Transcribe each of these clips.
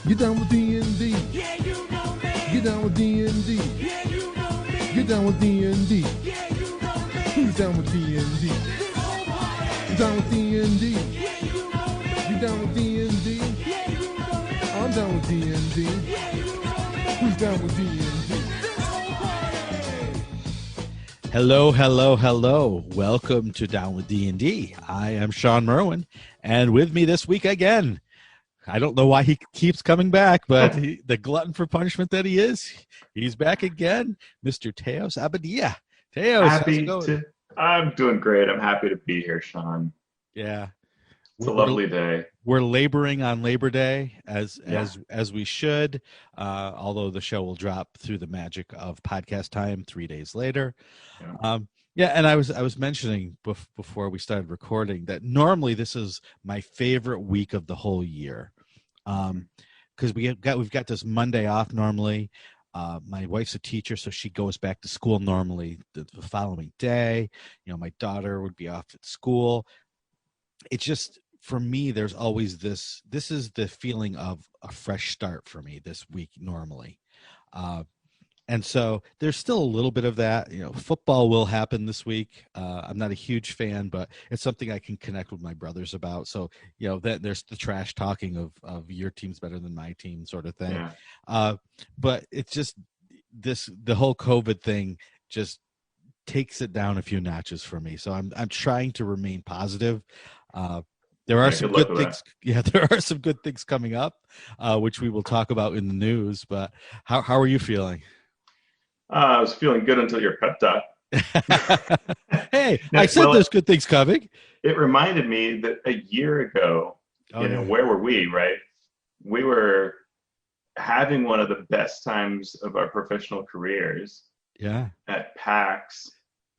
Get down with D&D. Yeah, you know me. Get down with D&D. Yeah, you know me. Get down with D&D. Yeah, you know me. Who's down with D&D? This whole party. Get down with D&D. Yeah, you know me. Get down with D&D. Yeah, you know me. I'm down with D&D. Yeah, you know me. Who's down with D&D? This whole party. Hello, hello, hello. Welcome to Down with D&D. I am Sean Merwin, and with me this week again, I don't know why he keeps coming back, but the glutton for punishment that he is, he's back again, Mr. Teos Abadia. Teos, how's it going? I'm doing great. I'm happy to be here, Sean. Yeah. It's a lovely day. We're laboring on Labor Day as we should, although the show will drop through the magic of podcast time 3 days later. Yeah. And I was mentioning before we started recording that normally this is my favorite week of the whole year, because we've got this Monday off normally. My wife's a teacher, so she goes back to school normally the following day. You know, my daughter would be off at school. It's just, for me, there's always this is the feeling of a fresh start for me this week normally. And so there's still a little bit of that. You know, football will happen this week. I'm not a huge fan, but it's something I can connect with my brothers about. So, you know, that there's the trash talking of your team's better than my team sort of thing. Yeah. But it's just the whole COVID thing just takes it down a few notches for me. So I'm trying to remain positive. There are some good things. Yeah, there are some good things coming up, which we will talk about in the news. But how are you feeling? I was feeling good until your pep talk. Hey, I said there's good things coming. It reminded me that a year ago, where were we, right? We were having one of the best times of our professional careers. Yeah. At PAX,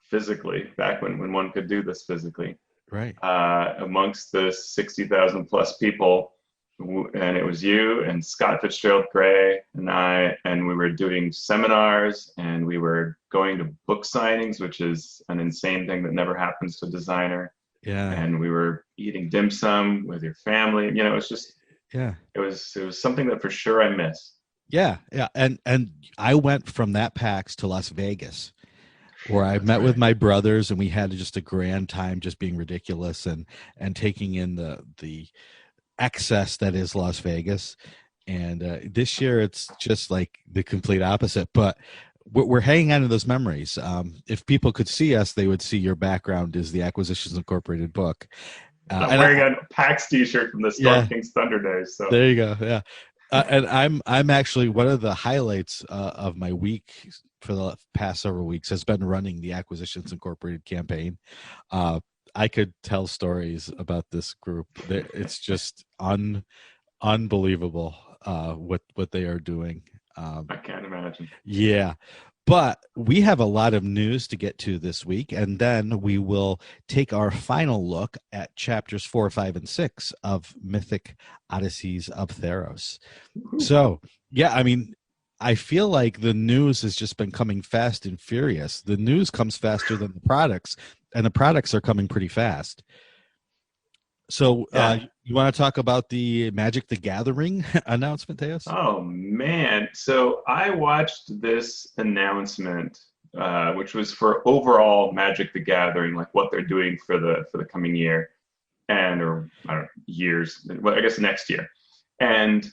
physically, back when one could do this physically. Right. Amongst the 60,000 plus people. And it was you and Scott Fitzgerald Gray and I, and we were doing seminars and we were going to book signings, which is an insane thing that never happens to a designer. Yeah. And we were eating dim sum with your family. You know, it was just, yeah, it was something that for sure I miss. Yeah. Yeah. And I went from that PAX to Las Vegas, where I met with my brothers and we had just a grand time, just being ridiculous and taking in the excess that is Las Vegas. And this year it's just like the complete opposite, but we're hanging on to those memories. If people could see us, they would see your background is the Acquisitions Incorporated book. I'm wearing a PAX t-shirt from the Storm King's Thunder days. So there you go. Yeah. And I'm actually, one of the highlights of my week for the past several weeks has been running the Acquisitions Incorporated campaign. I could tell stories about this group. It's just unbelievable what they are doing. I can't imagine. Yeah. But we have a lot of news to get to this week, and then we will take our final look at chapters 4, 5, and 6 of Mythic Odysseys of Theros. So, yeah, I mean, I feel like the news has just been coming fast and furious. The news comes faster than the products, and the products are coming pretty fast. So you want to talk about the Magic the Gathering announcement, Teos? Oh, man. So I watched this announcement, which was for overall Magic the Gathering, like what they're doing for the coming year or I don't know, years, well, I guess next year. And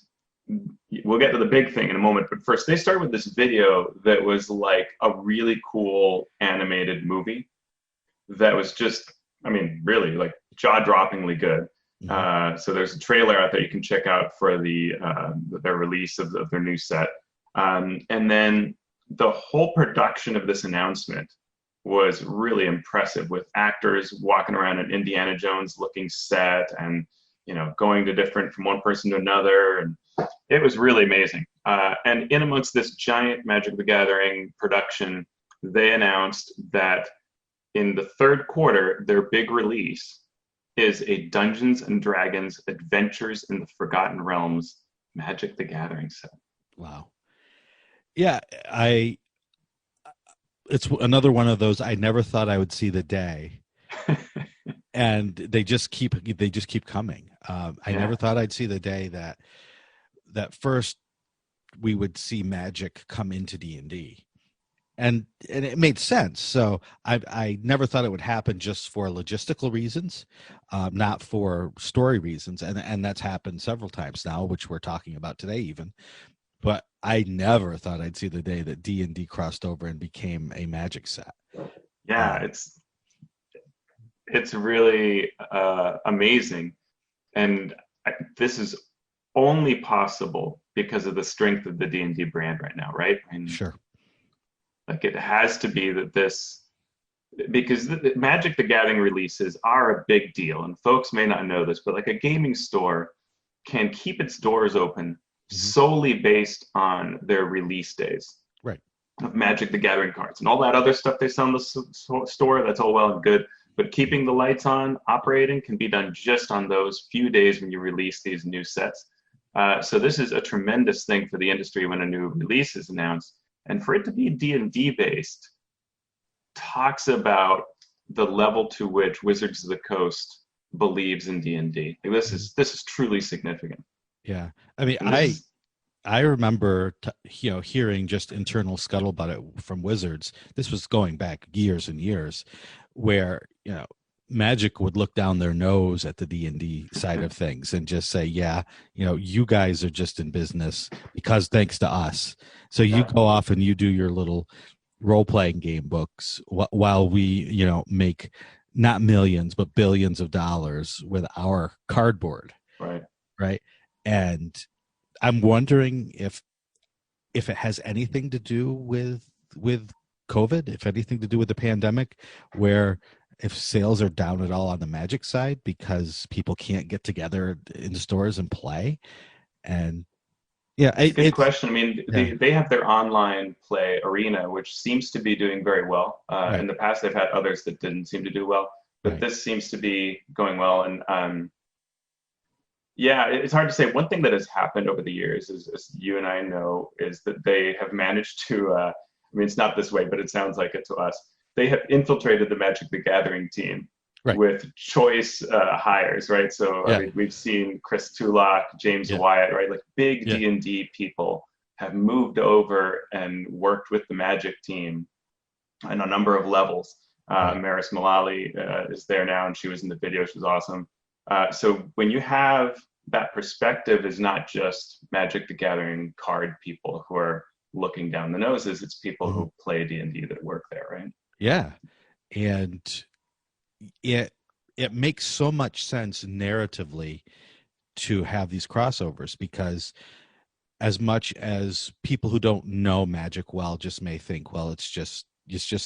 we'll get to the big thing in a moment. But first, they started with this video that was like a really cool animated movie that was just, I mean, really like jaw-droppingly good. So there's a trailer out there you can check out for their release of their new set. And then the whole production of this announcement was really impressive, with actors walking around in Indiana Jones looking set and, you know, going to from one person to another. And it was really amazing. And in amongst this giant Magic the Gathering production, they announced that in the third quarter, their big release is a Dungeons and Dragons Adventures in the Forgotten Realms Magic the Gathering set. Wow. Yeah, it's another one of those I never thought I would see the day. And they just keep coming. I never thought I'd see the day that that first we would see Magic come into D&D. And it made sense. So I never thought it would happen just for logistical reasons, not for story reasons. And that's happened several times now, which we're talking about today even. But I never thought I'd see the day that D&D crossed over and became a Magic set. Yeah, it's really amazing. And this is only possible because of the strength of the D&D brand right now, right? And sure. Like it has to be that because the Magic the Gathering releases are a big deal, and folks may not know this, but like a gaming store can keep its doors open solely based on their release days, right, of Magic the Gathering cards and all that other stuff they sell in the store. That's all well and good, but keeping the lights on, operating, can be done just on those few days when you release these new sets. So this is a tremendous thing for the industry when a new release is announced. And for it to be D&D based talks about the level to which Wizards of the Coast believes in D&D. Like this is truly significant. Yeah, I mean, I remember hearing just internal scuttlebutt from Wizards. This was going back years and years, where Magic would look down their nose at the D&D side of things and just say, yeah, you guys are just in business because thanks to us. So you go off and you do your little role-playing game books while we, make not millions, but billions of dollars with our cardboard. Right. And I'm wondering if it has anything to do with COVID, if anything to do with the pandemic, where if sales are down at all on the Magic side because people can't get together in stores and play. And yeah, it's a good question. I mean, they have their online play Arena, which seems to be doing very well. Right. In the past, they've had others that didn't seem to do well, but this seems to be going well. And yeah, it's hard to say. One thing that has happened over the years, as you and I know, is that they have managed to, I mean, it's not this way, but it sounds like it to us. They have infiltrated the Magic the Gathering team with choice hires, right? So I mean, we've seen Chris Tulloch, James Wyatt, right? Like big D&D people have moved over and worked with the Magic team on a number of levels. Maris Malali is there now, and she was in the video. She was awesome. So when you have that perspective, is not just Magic the Gathering card people who are looking down the noses. It's people who play D&D that work there, right? Yeah, and it makes so much sense narratively to have these crossovers, because as much as people who don't know Magic well just may think, well, it's just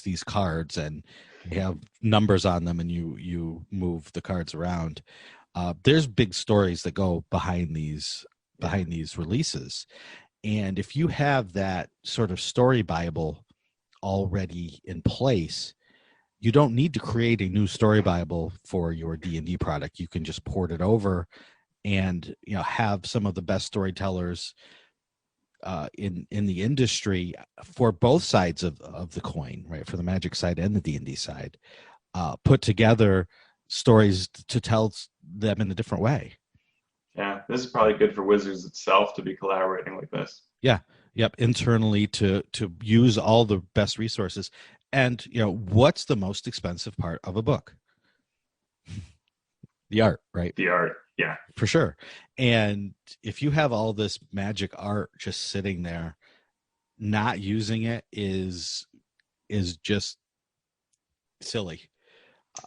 these cards and you have numbers on them and you move the cards around. There's big stories that go behind these releases, and if you have that sort of story Bible already in place, you don't need to create a new story Bible for your D&D product. You can just port it over and have some of the best storytellers in the industry for both sides of the coin, right? For the Magic side and the D&D side, put together stories to tell them in a different way. Yeah, this is probably good for Wizards itself to be collaborating like this. Yeah. Yep. Internally to use all the best resources. And, what's the most expensive part of a book? The art, right? The art. Yeah, for sure. And if you have all this Magic art just sitting there, not using it is just silly.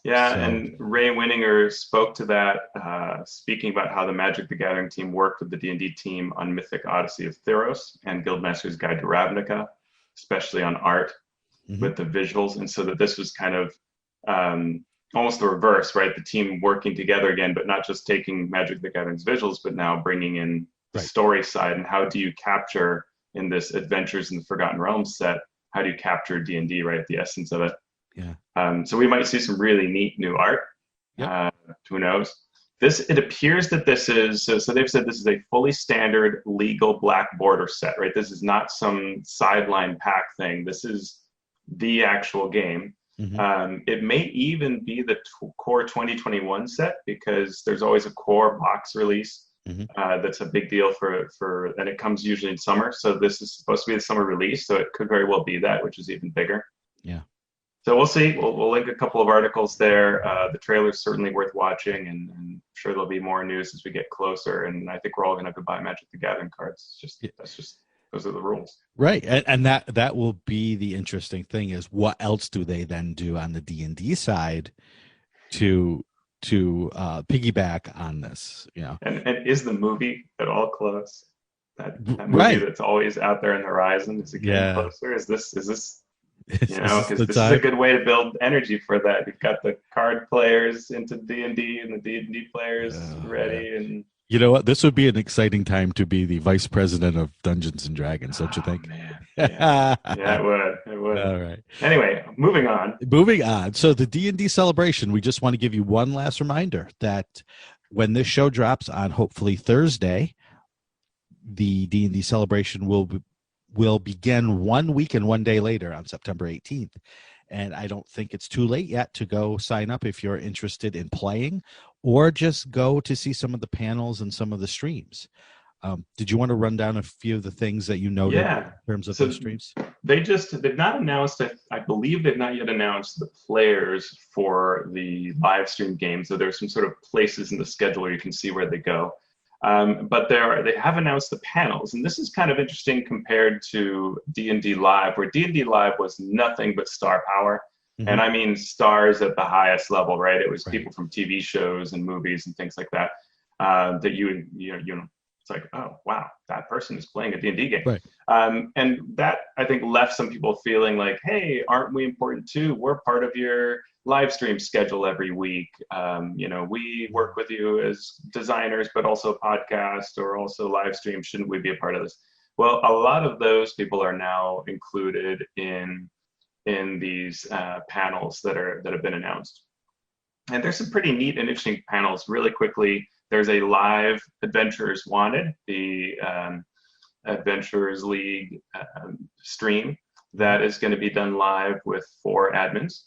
Yeah, and Ray Winninger spoke to that, speaking about how the Magic the Gathering team worked with the D&D team on Mythic Odyssey of Theros and Guildmaster's Guide to Ravnica, especially on art with the visuals. And so that this was kind of almost the reverse, right? The team working together again, but not just taking Magic the Gathering's visuals, but now bringing in the story side. And how do you capture in this Adventures in the Forgotten Realms set, how do you capture D&D, right? The essence of it. Yeah. So we might see some really neat new art. Who knows? It appears that this is, so they've said this is a fully standard legal black border set, right? This is not some sideline pack thing. This is the actual game. It may even be the core 2021 set, because there's always a core box release Mhm. That's a big deal and it comes usually in summer. So this is supposed to be the summer release, so it could very well be that, which is even bigger. Yeah. So we'll see. We'll link a couple of articles there. The trailer's certainly worth watching, and I'm sure there'll be more news as we get closer. And I think we're all going to have to buy Magic the Gathering cards. Those are the rules. Right, and that will be the interesting thing is what else do they then do on the D&D side to piggyback on this, you know? And is the movie at all close? That movie Right. that's always out there in the horizon, is it getting Yeah. closer? Is this Is because this the this is a time? good way to build energy for that. You've got the card players into D&D and the D&D players ready, and You know what? This would be an exciting time to be the vice president of Dungeons and Dragons, don't you think? Man. Yeah, it would. All right. Anyway, moving on. Moving on. So the D&D Celebration, we just want to give you one last reminder that when this show drops on hopefully Thursday, the D&D Celebration will begin 1 week and 1 day later on September 18th. And I don't think it's too late yet to go sign up if you're interested in playing, or just go to see some of the panels and some of the streams. Did you want to run down a few of the things that you noted in terms of the streams? They've not announced, I believe they've not yet announced the players for the live stream games. So there's some sort of places in the schedule where you can see where they go. But they have announced the panels, and this is kind of interesting compared to D&D Live, where D&D Live was nothing but star power. Mm-hmm. And I mean stars at the highest level, right? It was people from TV shows and movies and things like that, that you know, it's like, oh, wow, that person is playing a D&D game. Right. And that, I think, left some people feeling like, hey, aren't we important too? We're part of your live stream schedule every week. We work with you as designers, but also podcast or also live stream. Shouldn't we be a part of this? Well, a lot of those people are now included in these panels that have been announced. And there's some pretty neat and interesting panels. Really quickly, there's a live Adventurers Wanted, the Adventurers League stream that is going to be done live with 4 admins.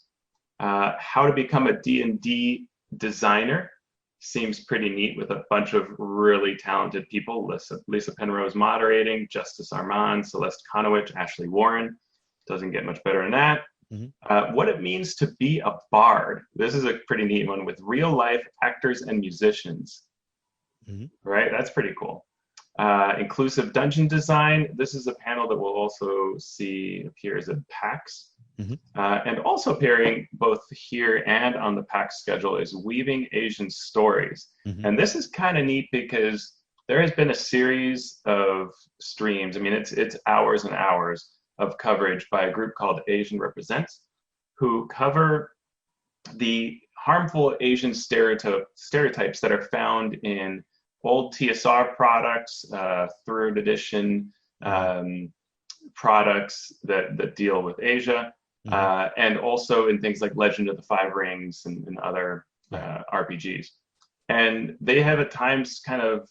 How to become a D&D designer seems pretty neat, with a bunch of really talented people. Lisa Penrose moderating, Justice Armand, Celeste Conowitch, Ashley Warren. Doesn't get much better than that. Mm-hmm. What it means to be a bard. This is a pretty neat one, with real life actors and musicians. Mm-hmm. Right, that's pretty cool. Inclusive dungeon design. This is a panel that we'll also see appears at PAX. Mm-hmm. And also appearing both here and on the PAX schedule is Weaving Asian Stories. Mm-hmm. And this is kind of neat because there has been a series of streams. I mean, it's hours and hours of coverage by a group called Asian Represents, who cover the harmful Asian stereotypes that are found in old TSR products, third edition products that deal with Asia, and also in things like Legend of the Five Rings and other RPGs. And they have at times kind of,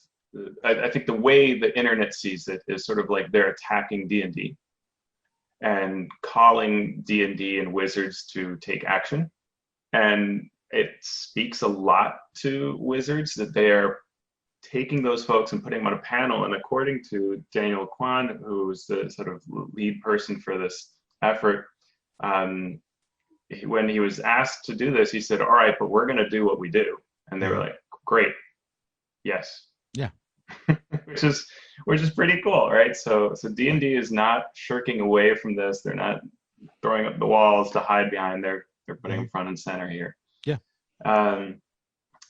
I think the way the internet sees it is sort of like they're attacking D&D and calling D&D and Wizards to take action. And it speaks a lot to Wizards that they are taking those folks and putting them on a panel. And according to Daniel Kwan, who's the sort of lead person for this effort, when he was asked to do this, he said, all right, but we're going to do what we do. And they were like, great. Yes. Yeah. which is pretty cool, right? So D&D is not shirking away from this. They're not throwing up the walls to hide behind. They're putting them front and center here. Yeah.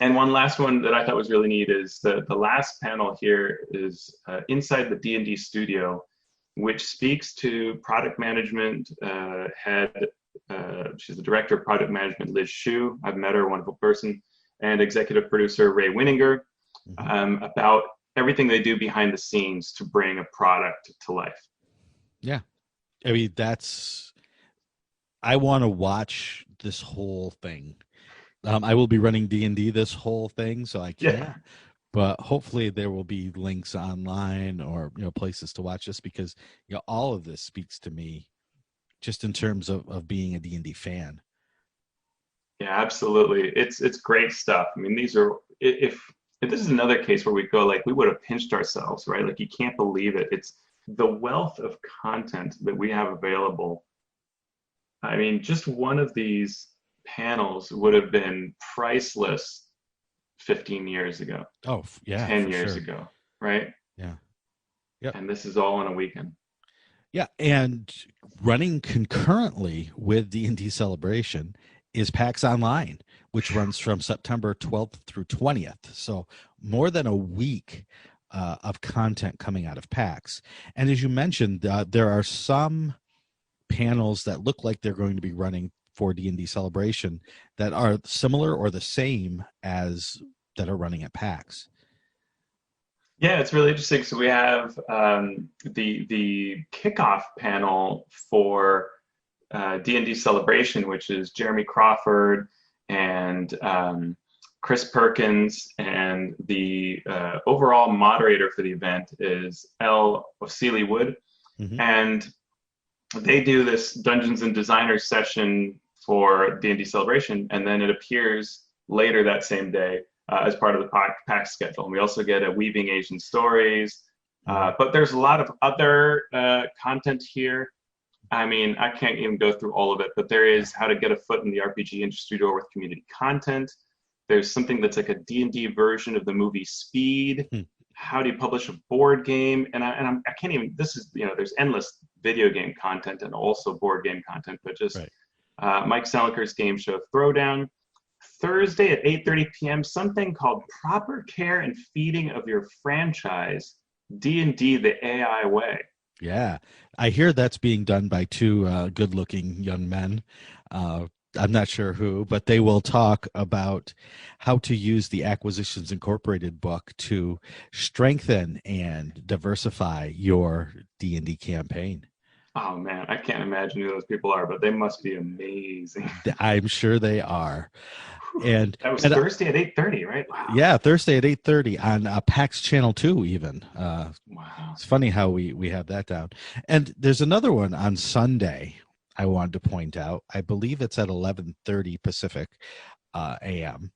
And one last one that I thought was really neat is the last panel here is inside the D&D studio, which speaks to product management head. She's the director of product management, Liz Shu. I've met her, a wonderful person, and executive producer Ray Winninger, about everything they do behind the scenes to bring a product to life. Yeah. I mean, I want to watch this whole thing. I will be running D&D this whole thing, so I can't. Yeah. But hopefully there will be links online or places to watch this, because all of this speaks to me just in terms of being a D&D fan. Yeah, absolutely. It's great stuff. I mean, these are, if this is another case where we go like we would have pinched ourselves, right? Like you can't believe it. It's the wealth of content that we have available. I mean, just one of these panels would have been priceless 15 years ago, Oh, yeah, 10 for years sure. ago, right? Yeah. Yep. And this is all in a weekend. Yeah, and running concurrently with D&D Celebration is PAX Online, which runs from September 12th through 20th. So more than a week of content coming out of PAX. And as you mentioned, there are some panels that look like they're going to be running for D&D Celebration that are similar or the same as that are running at PAX. Yeah, it's really interesting. So we have the kickoff panel for D&D Celebration, which is Jeremy Crawford and Chris Perkins, and the overall moderator for the event is L. Osili Wood. Mm-hmm. And they do this Dungeons and Designers session for D&D Celebration, and then it appears later that same day as part of the PAX schedule. And we also get a Weaving Asian Stories, but there's a lot of other content here. I mean, I can't even go through all of it, but there is how to get a foot in the RPG industry door with community content. There's something that's like a D&D version of the movie Speed. How do you publish a board game? And I can't even, this is, there's endless video game content and also board game content, but just right. Mike Seliker's game show Throwdown. Thursday at 8:30 p.m., something called Proper Care and Feeding of Your Franchise, D&D the AI Way. Yeah, I hear that's being done by two good-looking young men. I'm not sure who, but they will talk about how to use the Acquisitions Incorporated book to strengthen and diversify your D&D campaign. Oh, man, I can't imagine who those people are, but they must be amazing. I'm sure they are. And that was Thursday at 8:30, right? Wow. Yeah, Thursday at 8:30 on PAX Channel 2 even. Wow. It's funny how we have that down. And there's another one on Sunday I wanted to point out. I believe it's at 11:30 Pacific a.m.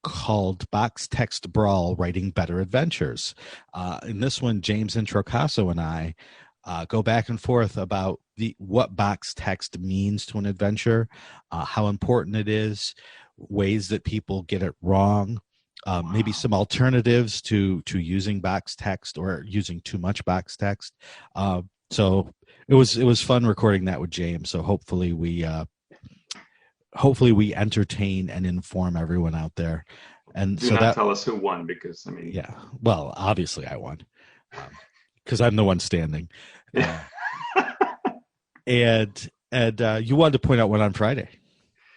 called Box Text Brawl Writing Better Adventures. In this one, James Introcaso and I go back and forth about what box text means to an adventure, how important it is, ways that people get it wrong, maybe some alternatives to using box text or using too much box text. So it was fun recording that with James. So hopefully we entertain and inform everyone out there. And do not tell us who won, because I mean, yeah, well, obviously I won because I'm the one standing. And you wanted to point out one on Friday.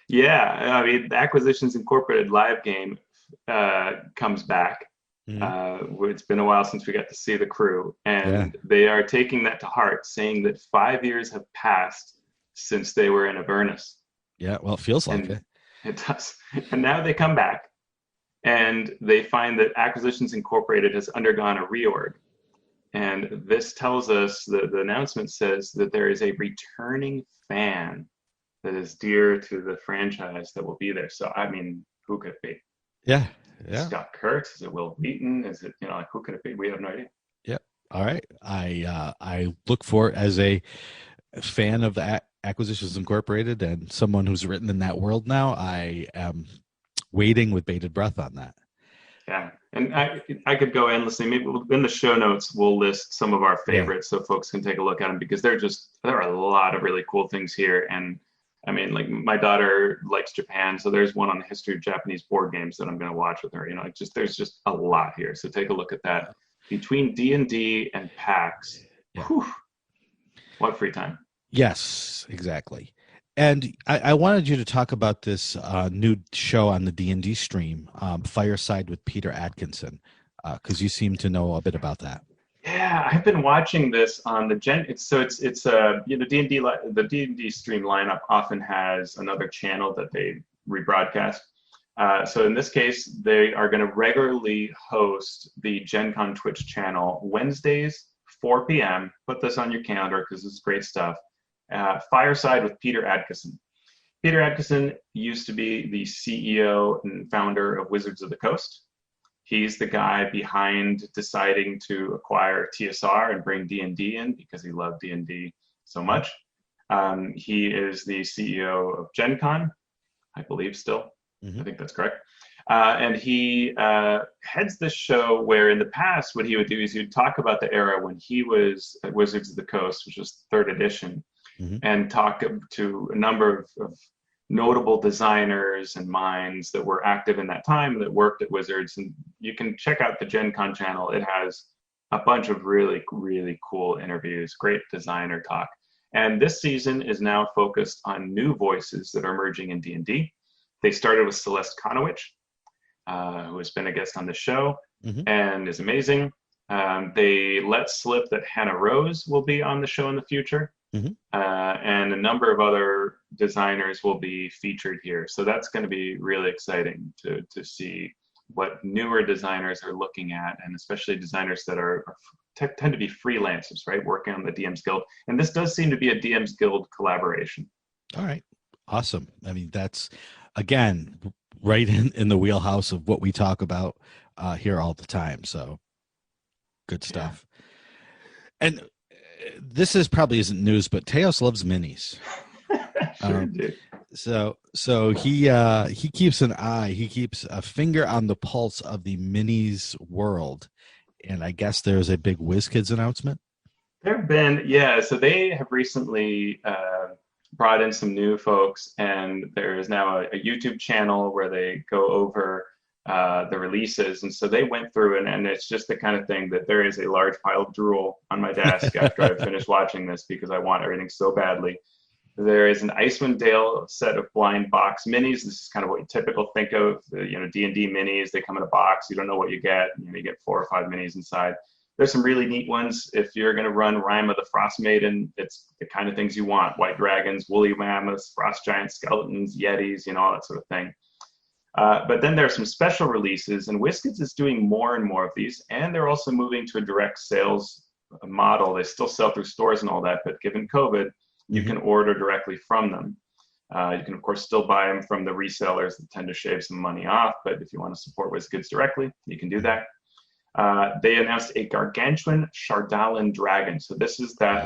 Yeah, I mean, the Acquisitions Incorporated live game comes back. Mm-hmm. It's been a while since we got to see the crew, and they are taking that to heart, saying that 5 years have passed since they were in Avernus. Yeah, well, it feels like it. It does. And now they come back, and they find that Acquisitions Incorporated has undergone a reorg. And this tells us, the announcement says that there is a returning fan that is dear to the franchise that will be there. So, I mean, who could it be? Yeah. Scott Kurtz? Is it Will Wheaton? Is it, who could it be? We have no idea. Yeah. All right. I look for, as a fan of the Acquisitions Incorporated and someone who's written in that world now, I am waiting with bated breath on that. Yeah. And I could go endlessly. Maybe in the show notes, we'll list some of our favorites so folks can take a look at them, because there are a lot of really cool things here. And I mean, like, my daughter likes Japan, so there's one on the history of Japanese board games that I'm going to watch with her. There's just a lot here. So take a look at that. Between D&D and PAX, what free time. Yes, exactly. And I wanted you to talk about this new show on the D&D stream, Fireside with Peter Adkison, because you seem to know a bit about that. Yeah, I've been watching this on the D&D the D&D stream lineup often has another channel that they rebroadcast. So in this case, they are going to regularly host the Gen Con Twitch channel Wednesdays, 4 p.m. Put this on your calendar because it's great stuff. Fireside with Peter Adkison. Peter Adkison used to be the CEO and founder of Wizards of the Coast. He's the guy behind deciding to acquire TSR and bring D&D in because he loved D&D so much. He is the CEO of Gen Con, I believe still. I think that's correct. And he heads this show where in the past what he would do is he'd talk about the era when he was at Wizards of the Coast, which was 3rd edition, and talk to a number of notable designers and minds that were active in that time that worked at Wizards. And you can check out the Gen Con channel. It has a bunch of really, really cool interviews, great designer talk. And this season is now focused on new voices that are emerging in D&D. They started with Celeste Conowitch, who has been a guest on the show and is amazing. They let slip that Hannah Rose will be on the show in the future. And a number of other designers will be featured here. So that's going to be really exciting to see what newer designers are looking at, and especially designers that tend to be freelancers, right? Working on the DM's Guild. And this does seem to be a DM's Guild collaboration. All right. Awesome. I mean, that's, again, right in the wheelhouse of what we talk about here all the time. So good stuff. Yeah. And this probably isn't news, but Teos loves minis. Sure do. So he keeps he keeps a finger on the pulse of the minis world. And I guess there's a big WizKids announcement. There have been, so they have recently brought in some new folks, and there is now a YouTube channel where they go over the releases. And so they went through, and it's just the kind of thing that there is a large pile of drool on my desk after I finish watching this because I want everything so badly. There is an Icewind Dale set of blind box minis. This is kind of what you typical think of, D&D minis. They come in a box. You don't know what you get. You get 4 or 5 minis inside. There's some really neat ones. If you're going to run Rime of the Frostmaiden, it's the kind of things you want. White dragons, woolly mammoths, frost giants, skeletons, yetis, all that sort of thing. But then there are some special releases, and WizKids is doing more and more of these, and they're also moving to a direct sales model. They still sell through stores and all that, but given COVID, you can order directly from them. You can, of course, still buy them from the resellers that tend to shave some money off, but if you want to support WizKids directly, you can do that. They announced a gargantuan Shardalin dragon. So this is that,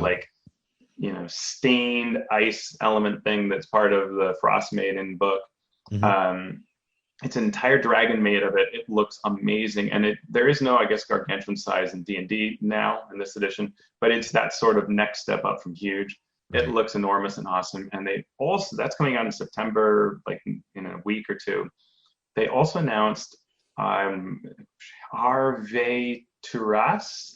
stained ice element thing that's part of the Frostmaiden book. It's an entire dragon made of it. It looks amazing. And there is no, I guess, gargantuan size in D&D now in this edition, but it's that sort of next step up from huge. It looks enormous and awesome. And that's coming out in September, in a week or two. They also announced Arve Turas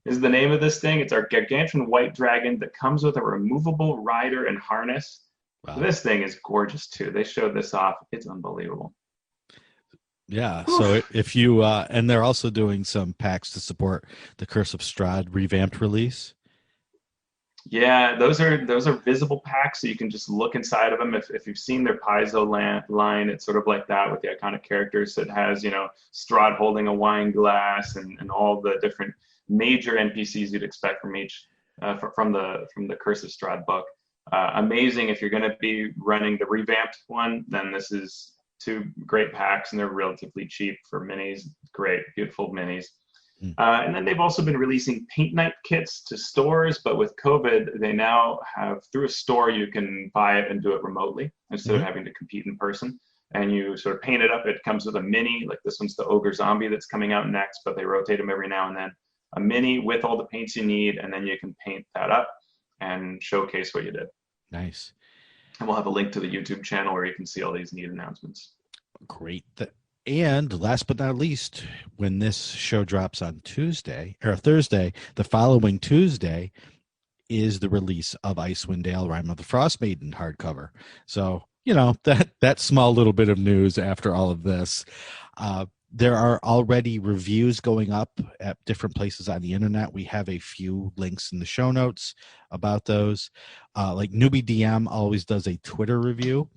is the name of this thing. It's our gargantuan white dragon that comes with a removable rider and harness. Wow. This thing is gorgeous too. They showed this off. It's unbelievable. Yeah. So if you and they're also doing some packs to support the Curse of Strahd revamped release. Yeah, those are visible packs, so you can just look inside of them. If you've seen their Paizo line, it's sort of like that with the iconic characters. It has, Strahd holding a wine glass and all the different major NPCs you'd expect from each from the Curse of Strahd book. Amazing. If you're going to be running the revamped one, then this is 2 great packs, and they're relatively cheap for minis. Great, beautiful minis. And then they've also been releasing paint night kits to stores, but with COVID, they now have, through a store, you can buy it and do it remotely instead of having to compete in person. And you sort of paint it up. It comes with a mini, like this one's the Ogre Zombie that's coming out next, but they rotate them every now and then. A mini with all the paints you need, and then you can paint that up and showcase what you did. Nice. And we'll have a link to the YouTube channel where you can see all these neat announcements. Great. And last but not least, when this show drops on Thursday, the following Tuesday is the release of Icewind Dale, Rime of the Frostmaiden hardcover. So, that small little bit of news after all of this. There are already reviews going up at different places on the internet. We have a few links in the show notes about those. Like Newbie DM always does a Twitter review.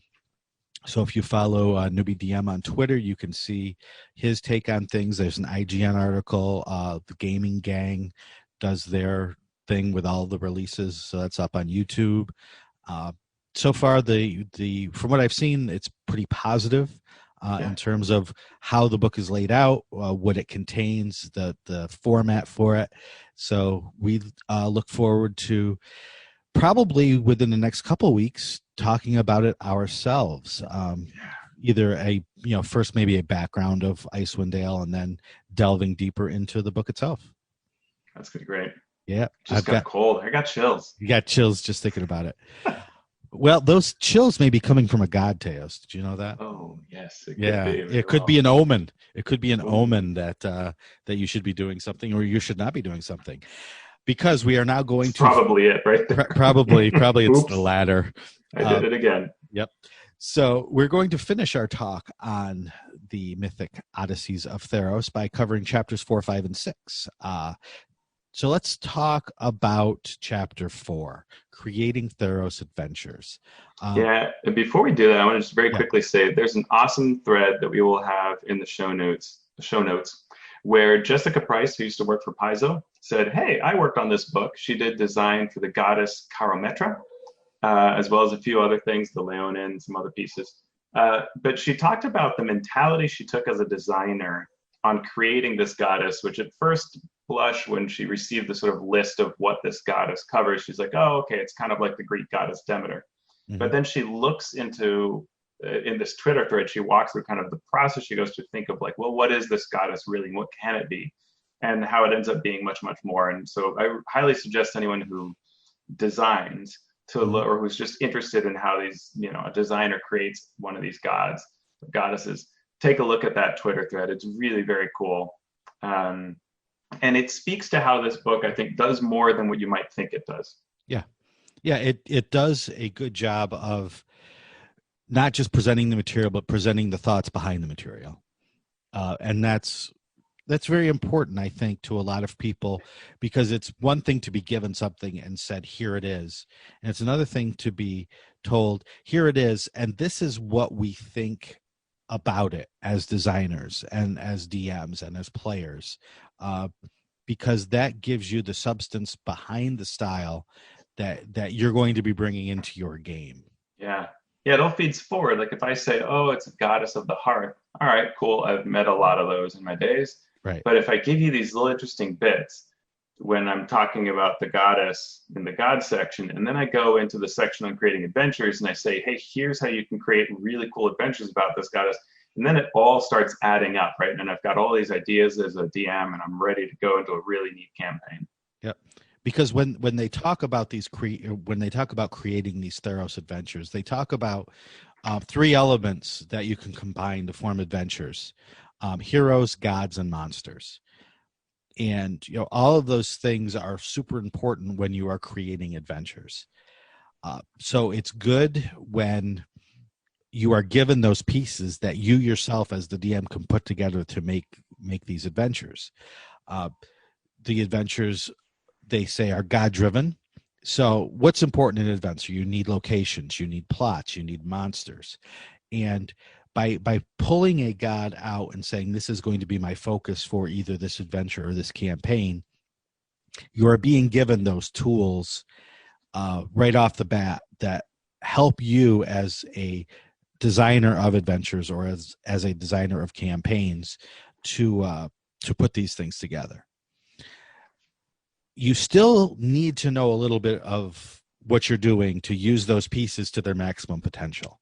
So if you follow Newbie DM on Twitter, you can see his take on things. There's an IGN article. The Gaming Gang does their thing with all the releases, so that's up on YouTube. So far, the from what I've seen, it's pretty positive. in terms of how the book is laid out, what it contains, the format for it. So we look forward to probably within the next couple of weeks talking about it ourselves. Either first maybe a background of Icewind Dale and then delving deeper into the book itself. That's gonna be great. Yeah. Just got cold. I got chills. You got chills just thinking about it. Well, those chills may be coming from a god, Teos. Did you know that? Oh, yes. It could be an omen. It could be an omen that you should be doing something or you should not be doing something. Because we are now going to probably it right there. Probably it's the latter. I did it again. Yep. So we're going to finish our talk on the mythic Odysseys of Theros by covering chapters 4, 5, and 6. So let's talk about chapter 4, Creating Theros Adventures. And before we do that, I want to just very quickly say there's an awesome thread that we will have in the show notes, where Jessica Price, who used to work for Paizo, said, hey, I worked on this book. She did design for the goddess Carometra, as well as a few other things, the Leonin and some other pieces. But she talked about the mentality she took as a designer on creating this goddess, which at first blush, when she received the sort of list of what this goddess covers, she's like, oh, okay, it's kind of like the Greek goddess Demeter. Mm-hmm. But then she looks into, in this Twitter thread, she walks through kind of the process. She goes to think of like, well, what is this goddess really? What can it be? And how it ends up being much, much more. And so I highly suggest anyone who designs to look, or who's just interested in how these, a designer creates one of these goddesses, take a look at that Twitter thread. It's really very cool. And it speaks to how this book, I think, does more than what you might think it does. Yeah, it does a good job of not just presenting the material, but presenting the thoughts behind the material. And that's very important, I think, to a lot of people, because it's one thing to be given something and said, here it is. And it's another thing to be told, here it is, and this is what we think about it as designers and as DMs and as players, because that gives you the substance behind the style that you're going to be bringing into your game. Yeah, it all feeds forward. Like if I say, oh, it's a goddess of the hearth. All right, cool. I've met a lot of those in my days. Right. But if I give you these little interesting bits when I'm talking about the goddess in the god section, and then I go into the section on creating adventures and I say, hey, here's how you can create really cool adventures about this goddess. And then it all starts adding up, right? And I've got all these ideas as a DM and I'm ready to go into a really neat campaign. Yep. Because when they talk about creating these Theros adventures, they talk about 3 elements that you can combine to form adventures: heroes, gods, and monsters. And all of those things are super important when you are creating adventures. So it's good when you are given those pieces that you yourself as the DM can put together to make these adventures. The adventures, they say, are God-driven. So what's important in an adventure? You need locations, you need plots, you need monsters. And by pulling a god out and saying, this is going to be my focus for either this adventure or this campaign, you are being given those tools right off the bat that help you as a designer of adventures or as a designer of campaigns to put these things together. You still need to know a little bit of what you're doing to use those pieces to their maximum potential.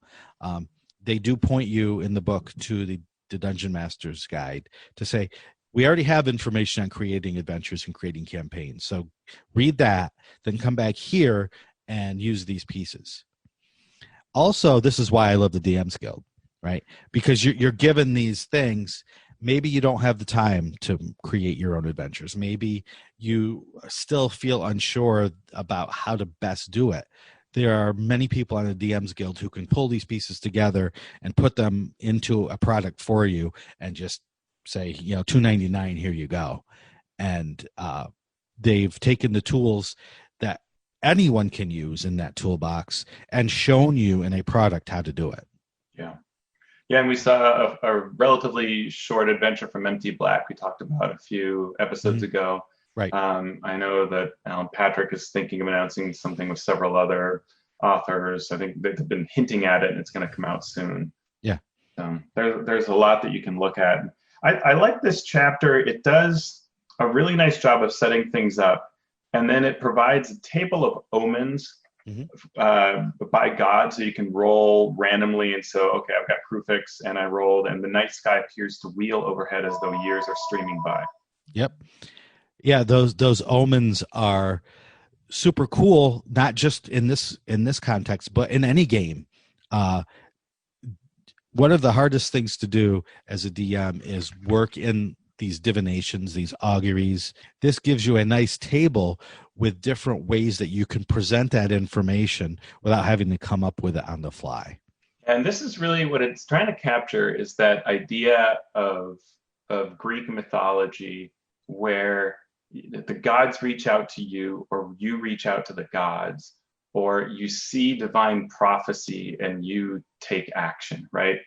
They do point you in the book to the Dungeon Master's Guide to say, we already have information on creating adventures and creating campaigns. So read that, then come back here and use these pieces. Also, this is why I love the DM's Guild, right? Because you're given these things. Maybe you don't have the time to create your own adventures. Maybe you still feel unsure about how to best do it. There are many people on the DM's Guild who can pull these pieces together and put them into a product for you and just say, $2.99, here you go. And they've taken the tools that anyone can use in that toolbox and shown you in a product how to do it. Yeah, and we saw a relatively short adventure from Empty Black we talked about a few episodes ago. Right. I know that Alan Patrick is thinking of announcing something with several other authors. I think they've been hinting at it, and it's going to come out soon. Yeah. There's a lot that you can look at. I like this chapter. It does a really nice job of setting things up, and then it provides a table of omens by God, so you can roll randomly. And so, okay, I've got Krufix, and I rolled, and the night sky appears to wheel overhead as though years are streaming by. Yep. Yeah, those omens are super cool, not just in this context, but in any game. One of the hardest things to do as a DM is work in these divinations, these auguries. This gives you a nice table with different ways that you can present that information without having to come up with it on the fly. And this is really what it's trying to capture, is that idea of Greek mythology where the gods reach out to you, or you reach out to the gods, or you see divine prophecy and you take action, right?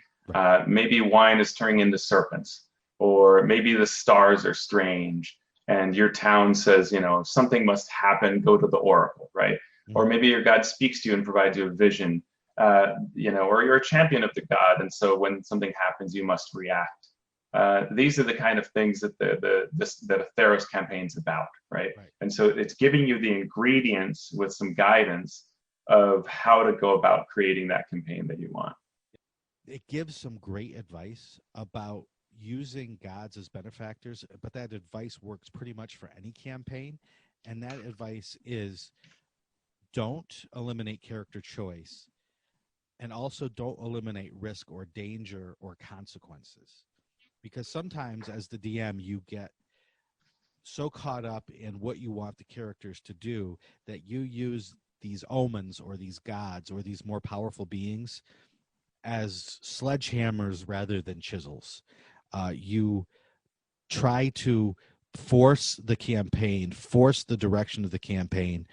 Maybe wine is turning into serpents, or maybe the stars are strange and your town says, something must happen, go to the oracle, right? Or maybe your god speaks to you and provides you a vision, or you're a champion of the god, and so when something happens, you must react. These are the kind of things that that a Theros campaign's about, right? And so it's giving you the ingredients with some guidance of how to go about creating that campaign that you want. It gives some great advice about using gods as benefactors, but that advice works pretty much for any campaign. And that advice is, don't eliminate character choice, and also don't eliminate risk or danger or consequences. Because sometimes as the DM, you get so caught up in what you want the characters to do that you use these omens or these gods or these more powerful beings as sledgehammers rather than chisels. You try to force the campaign, force the direction of the campaign,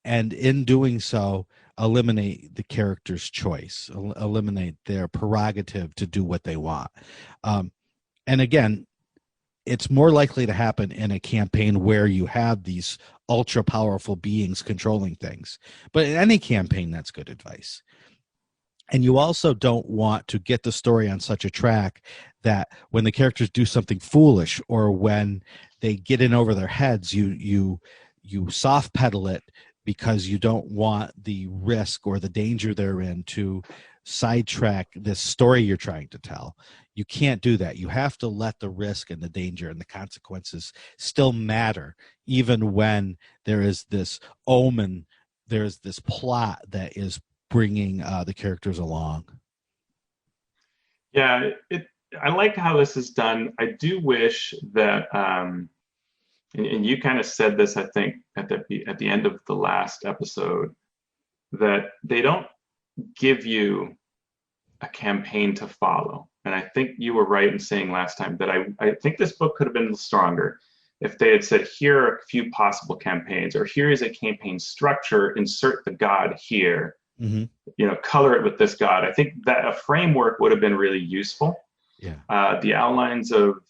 and in doing so, eliminate the character's choice, eliminate their prerogative to do what they want. And again, it's more likely to happen in a campaign where you have these ultra powerful beings controlling things. But in any campaign, that's good advice. And you also don't want to get the story on such a track that when the characters do something foolish or when they get in over their heads, you soft pedal it because you don't want the risk or the danger they're in to sidetrack this story you're trying to tell. You can't do that. You have to let the risk and the danger and the consequences still matter, even when there is this omen, there's this plot that is bringing the characters along. Yeah, I like how this is done. I do wish that, and you kind of said this, I think, at the end of the last episode, that they don't give you a campaign to follow. And I think you were right in saying last time that I think this book could have been stronger if they had said, here are a few possible campaigns, or here is a campaign structure, insert the god here, color it with this god. I think that a framework would have been really useful. Yeah. The outlines of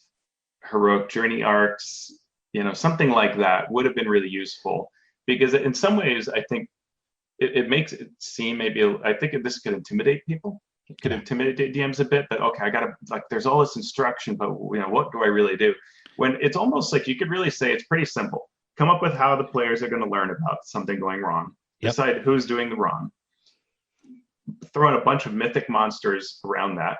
heroic journey arcs, something like that would have been really useful, because in some ways, I think it makes it seem I think this could intimidate people. It could intimidate DMs a bit, that, okay, I gotta, there's all this instruction, but what do I really do? When it's almost like you could really say it's pretty simple. Come up with how the players are going to learn about something going wrong. Decide who's doing the wrong. Throw in a bunch of mythic monsters around that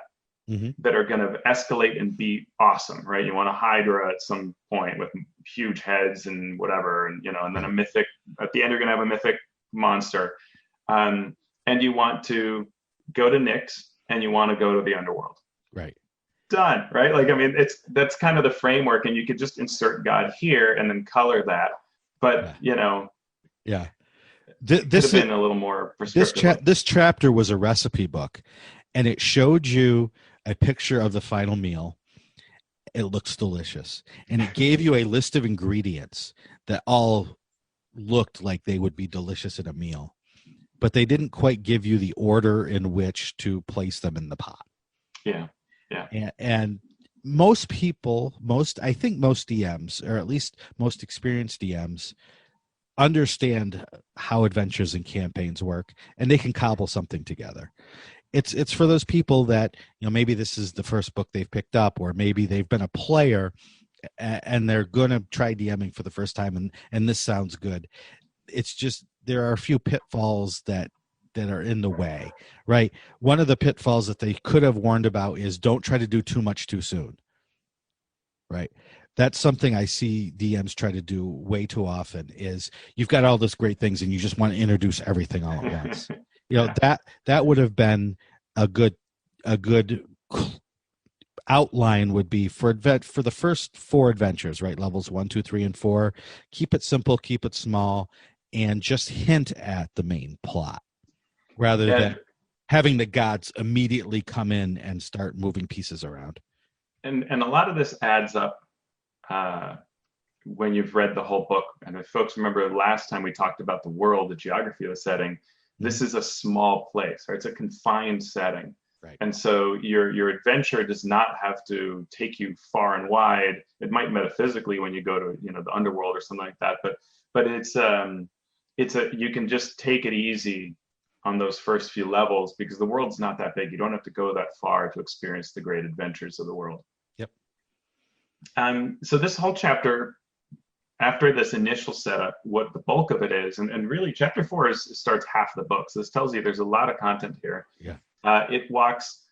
that are going to escalate and be awesome, right? You want a Hydra at some point with huge heads and whatever, and then a mythic. At the end, you're going to have a mythic monster, and you want to go to Nyx, and you want to go to the underworld. Right. Done. Right. That's kind of the framework, and you could just insert God here and then color that. But this could have been a little more prescriptive. This chapter was a recipe book, and it showed you a picture of the final meal. It looks delicious, and it gave you a list of ingredients that all looked like they would be delicious in a meal, but they didn't quite give you the order in which to place them in the pot. Yeah. And most people, I think most DMs, or at least most experienced DMs, understand how adventures and campaigns work, and they can cobble something together. it's for those people that, maybe this is the first book they've picked up, or maybe they've been a player and they're going to try DMing for the first time, and this sounds good. It's just there are a few pitfalls that are in the way, right? One of the pitfalls that they could have warned about is don't try to do too much too soon, right? That's something I see DMs try to do way too often, is you've got all this great things and you just want to introduce everything all at once. That would have been a good outline would be for the first 4 adventures, right? Levels 1, 2, 3, and 4. Keep it simple, keep it small, and just hint at the main plot rather than having the gods immediately come in and start moving pieces around. And a lot of this adds up when you've read the whole book. And if folks remember last time we talked about the world, the geography of the setting, this is a small place, right? It's a confined setting. Right. And so your adventure does not have to take you far and wide. It might metaphysically when you go to the underworld or something like that, but you can just take it easy on those first few levels because the world's not that big. You don't have to go that far to experience the great adventures of the world. Yep. So this whole chapter, after this initial setup, what the bulk of it is, and really chapter 4 starts half the book. So this tells you there's a lot of content here. Yeah. It walks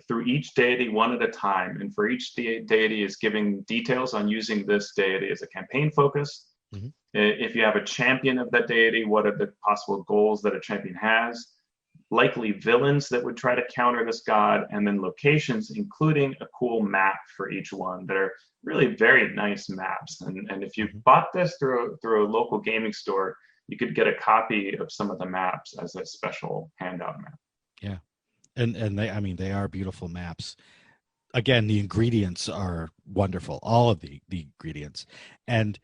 through each deity one at a time, and for each deity is giving details on using this deity as a campaign focus. Mm-hmm. If you have a champion of that deity, what are the possible goals that a champion has? Likely villains that would try to counter this god, and then locations, including a cool map for each one that are really very nice maps. And if you bought this through a local gaming store, you could get a copy of some of the maps as a special handout map. Yeah. And they are beautiful maps. Again, the ingredients are wonderful. All of the ingredients. And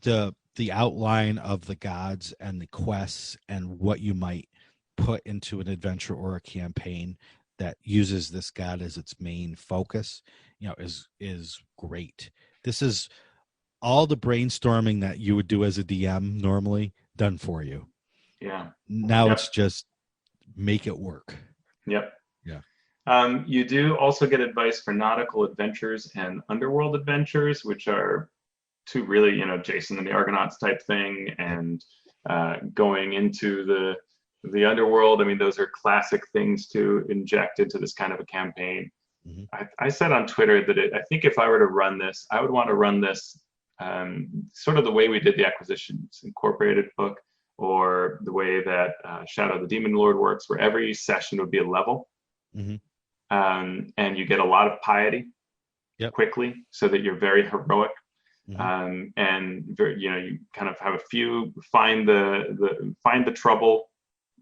the outline of the gods and the quests and what you might put into an adventure or a campaign that uses this god as its main focus, is great. This is all the brainstorming that you would do as a DM normally done for you. Yeah. Now It's just make it work. Yep. Yeah. You do also get advice for nautical adventures and underworld adventures, which are two really, Jason and the Argonauts type thing, and going into the underworld. I mean, those are classic things to inject into this kind of a campaign. Mm-hmm. I said on Twitter that I think if I were to run this, I would want to run this sort of the way we did the Acquisitions Incorporated book, or the way that Shadow the Demon Lord works, where every session would be a level. Mm-hmm. And you get a lot of piety quickly, so that you're very heroic. Mm-hmm. And you kind of have a few find the trouble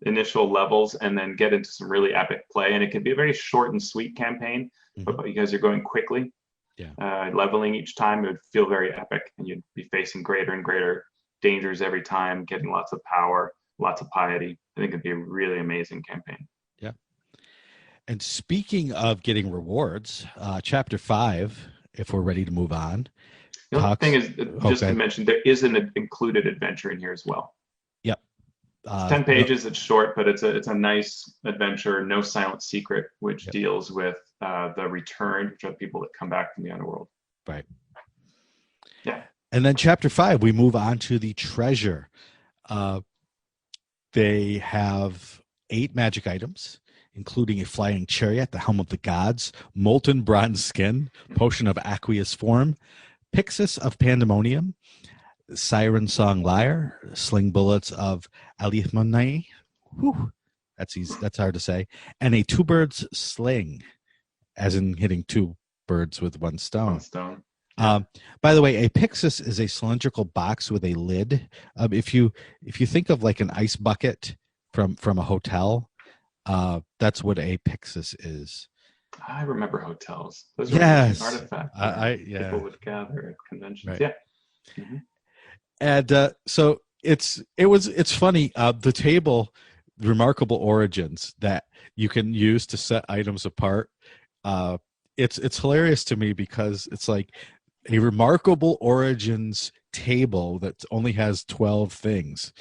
initial levels, and then get into some really epic play. And it can be a very short and sweet campaign, mm-hmm. but because you're going quickly, leveling each time, it would feel very epic, and you'd be facing greater and greater dangers every time, getting lots of power, lots of piety. I think it'd be a really amazing campaign. Yeah. And speaking of getting rewards, chapter 5, if we're ready to move on. The other thing is, just to mention, there is an included adventure in here as well. Yep. It's 10 pages, it's short, but it's a nice adventure, No Silent Secret, which deals with the return, which are the people that come back from the underworld. Right. Yeah. And then chapter 5, we move on to the treasure. They have 8 magic items, including a flying chariot, the helm of the gods, molten bronze skin, potion of aqueous form, pyxis of pandemonium, siren song lyre, sling bullets of alithmonai. That's easy. That's hard to say. And a 2 birds sling, as in hitting 2 birds with 1 stone. 1 stone. By the way, a pyxis is a cylindrical box with a lid. If you think of like an ice bucket from a hotel, that's what a pyxis is. I remember hotels. Those were artifacts. People would gather at conventions. Right. Yeah. Mm-hmm. And so it's funny. The table, remarkable origins that you can use to set items apart. It's hilarious to me because it's like a remarkable origins table that only has 12 things.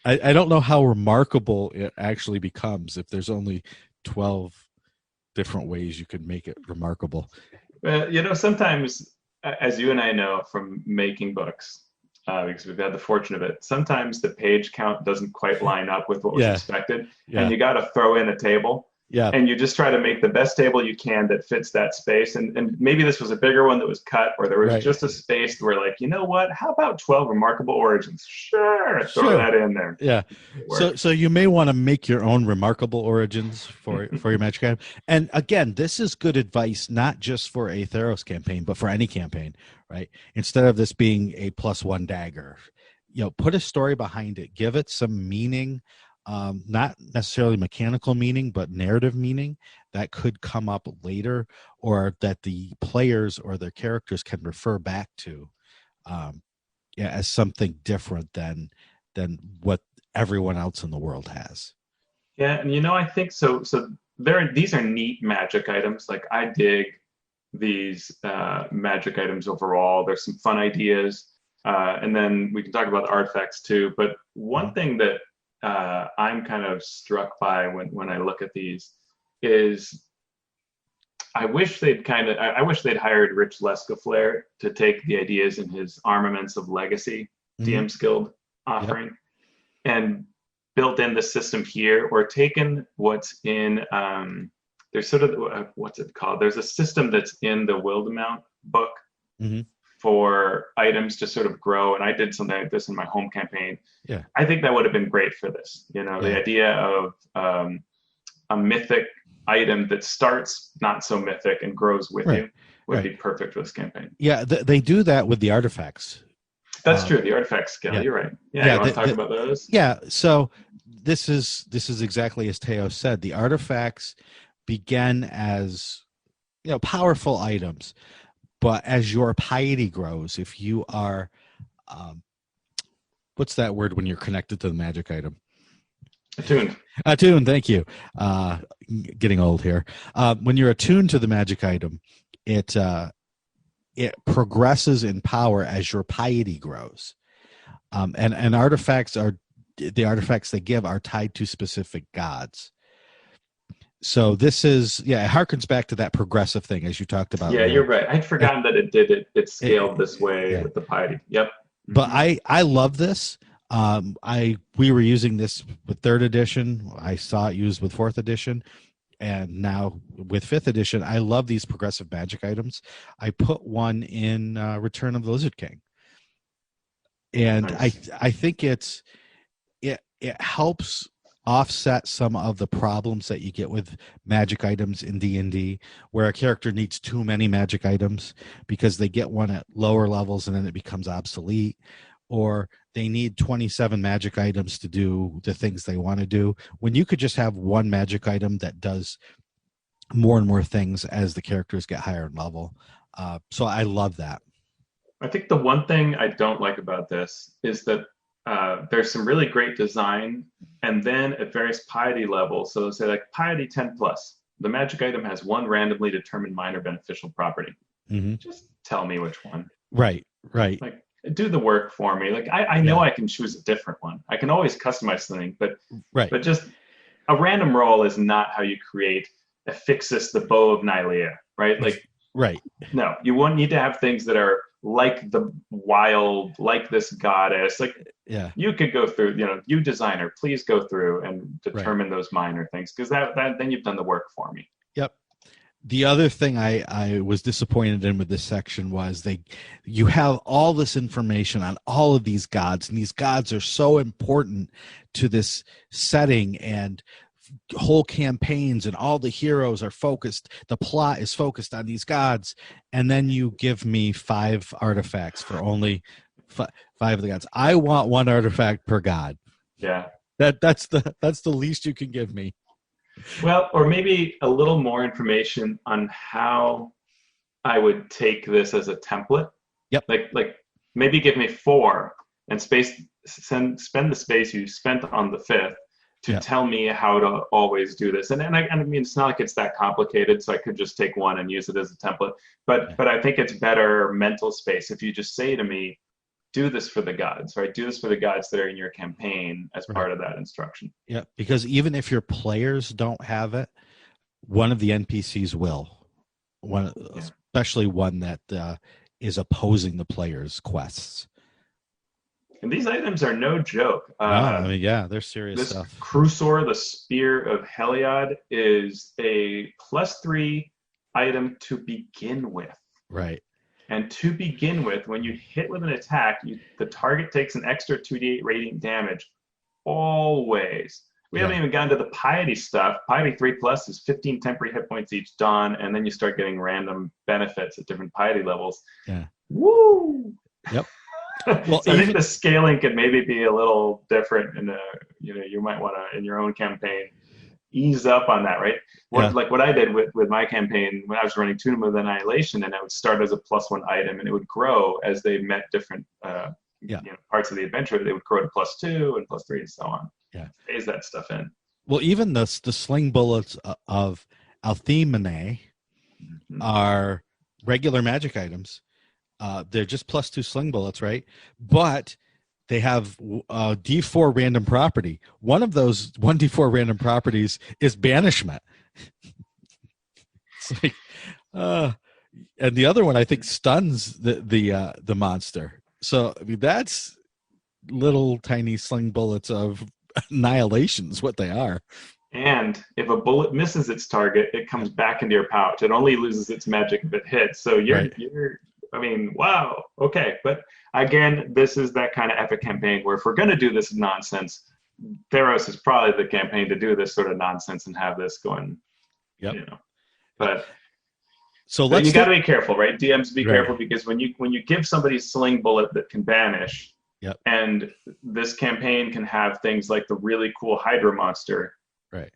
I don't know how remarkable it actually becomes if there's only 12 different ways you could make it remarkable. Sometimes, as you and I know from making books, because we've had the fortune of it, sometimes the page count doesn't quite line up with what was Yeah. expected, Yeah. and you got to throw in a table. Yeah. And you just try to make the best table you can that fits that space. And maybe this was a bigger one that was cut, or there was Right. just a space where, like, you know what? How about 12 remarkable origins? Sure, throw that in there. Yeah. So you may want to make your own remarkable origins for your Magic item. And again, this is good advice, not just for a Theros campaign, but for any campaign, right? Instead of this being a +1 dagger, put a story behind it. Give it some meaning. Not necessarily mechanical meaning, but narrative meaning that could come up later, or that the players or their characters can refer back to as something different than what everyone else in the world has. Yeah, and I think so. So these are neat magic items. Like, I dig these magic items overall. There's some fun ideas, and then we can talk about the artifacts too. But one thing that I'm kind of struck by when I look at these is I wish they'd hired Rich Lescaflair to take the ideas in his Armaments of Legacy DM's Guild offering and built in the system here, or taken what's in there's sort of what's it called? There's a system that's in the Wildemount book for items to sort of grow, and I did something like this in my home campaign. Yeah, I think that would have been great for this. The idea of a mythic item that starts not so mythic and grows with you would be perfect for this campaign. Yeah, they do that with the artifacts. That's true. The artifact skill. Yeah. You're right. Yeah. You want to talk about those? Yeah. So this is exactly as Teos said. The artifacts began as powerful items. But as your piety grows, if you are, what's that word when you're connected to the magic item? Attuned. Attuned, thank you. Getting old here. When you're attuned to the magic item, it progresses in power as your piety grows. And artifacts they give are tied to specific gods. So this is, it harkens back to that progressive thing as you talked about. Yeah, you're right. I'd forgotten that it scaled this way with the piety. Yep. But I love this. We were using this with 3rd edition. I saw it used with 4th edition. And now with 5th edition, I love these progressive magic items. I put one in Return of the Lizard King. And nice. I think it helps offset some of the problems that you get with magic items in D&D, where a character needs too many magic items because they get one at lower levels and then it becomes obsolete, or they need 27 magic items to do the things they want to do, when you could just have one magic item that does more and more things as the characters get higher in level. So I love that. I think the one thing I don't like about this is that there's some really great design, and then at various piety levels, so say like piety 10+, the magic item has one randomly determined minor beneficial property. Just tell me which one. Right. Like, do the work for me. Like, I know I can choose a different one. I can always customize something, but just a random roll is not how you create Affixis, the Bow of Nylea, right? Like, no, you won't need to have things that are like the wild, like this goddess. Like, you could go through, you designer, please go through and determine those minor things, because that then you've done the work for me. Yep. The other thing I was disappointed in with this section was you have all this information on all of these gods, and these gods are so important to this setting, and whole campaigns and all the heroes are focused, the plot is focused on these gods, and then you give me 5 artifacts for only 5 of the gods. I want 1 artifact per god. Yeah. That's the least you can give me. Well, or maybe a little more information on how I would take this as a template. Yep. Like maybe give me 4 and spend the space you spent on the 5th to tell me how to always do this. And I mean, it's not like it's that complicated, so I could just take 1 and use it as a template. But I think it's better mental space if you just say to me, do this for the gods, right? Do this for the gods that are in your campaign as Right. part of that instruction. Yeah, because even if your players don't have it, one of the NPCs will. One, Yeah. especially one that is opposing the player's quests. And these items are no joke. No, I mean, yeah, they're serious This stuff. Crusaor, the Spear of Heliod, is a +3 item to begin with. Right. And to begin with, when you hit with an attack, the target takes an extra 2d8 radiant damage. Always. We haven't even gotten to the Piety stuff. Piety 3+ is 15 temporary hit points each dawn, and then you start getting random benefits at different Piety levels. Yeah. Woo! Yep. Well, So I think the scaling could maybe be a little different, and you might want to, in your own campaign, ease up on that, right? Like what I did with my campaign when I was running Tomb of Annihilation, and I would start as a +1 item, and it would grow as they met different parts of the adventure. They would grow to +2 and +3 and so on. Yeah, phase that stuff in. Well, even the sling bullets of Althemene are regular magic items. They're just +2 sling bullets, right? But they have D4 random property. One of those 1d4 random properties is banishment. It's like, and the other one I think stuns the monster. So I mean that's little tiny sling bullets of annihilation's what they are. And if a bullet misses its target, it comes back into your pouch. It only loses its magic if it hits. So you're I mean, wow, okay. But again, this is that kind of epic campaign where if we're going to do this nonsense, Theros is probably the campaign to do this sort of nonsense and have this going. Yep. But so you got to be careful, right? DMs be careful, because when you give somebody a sling bullet that can banish, and this campaign can have things like the really cool Hydra monster. Right.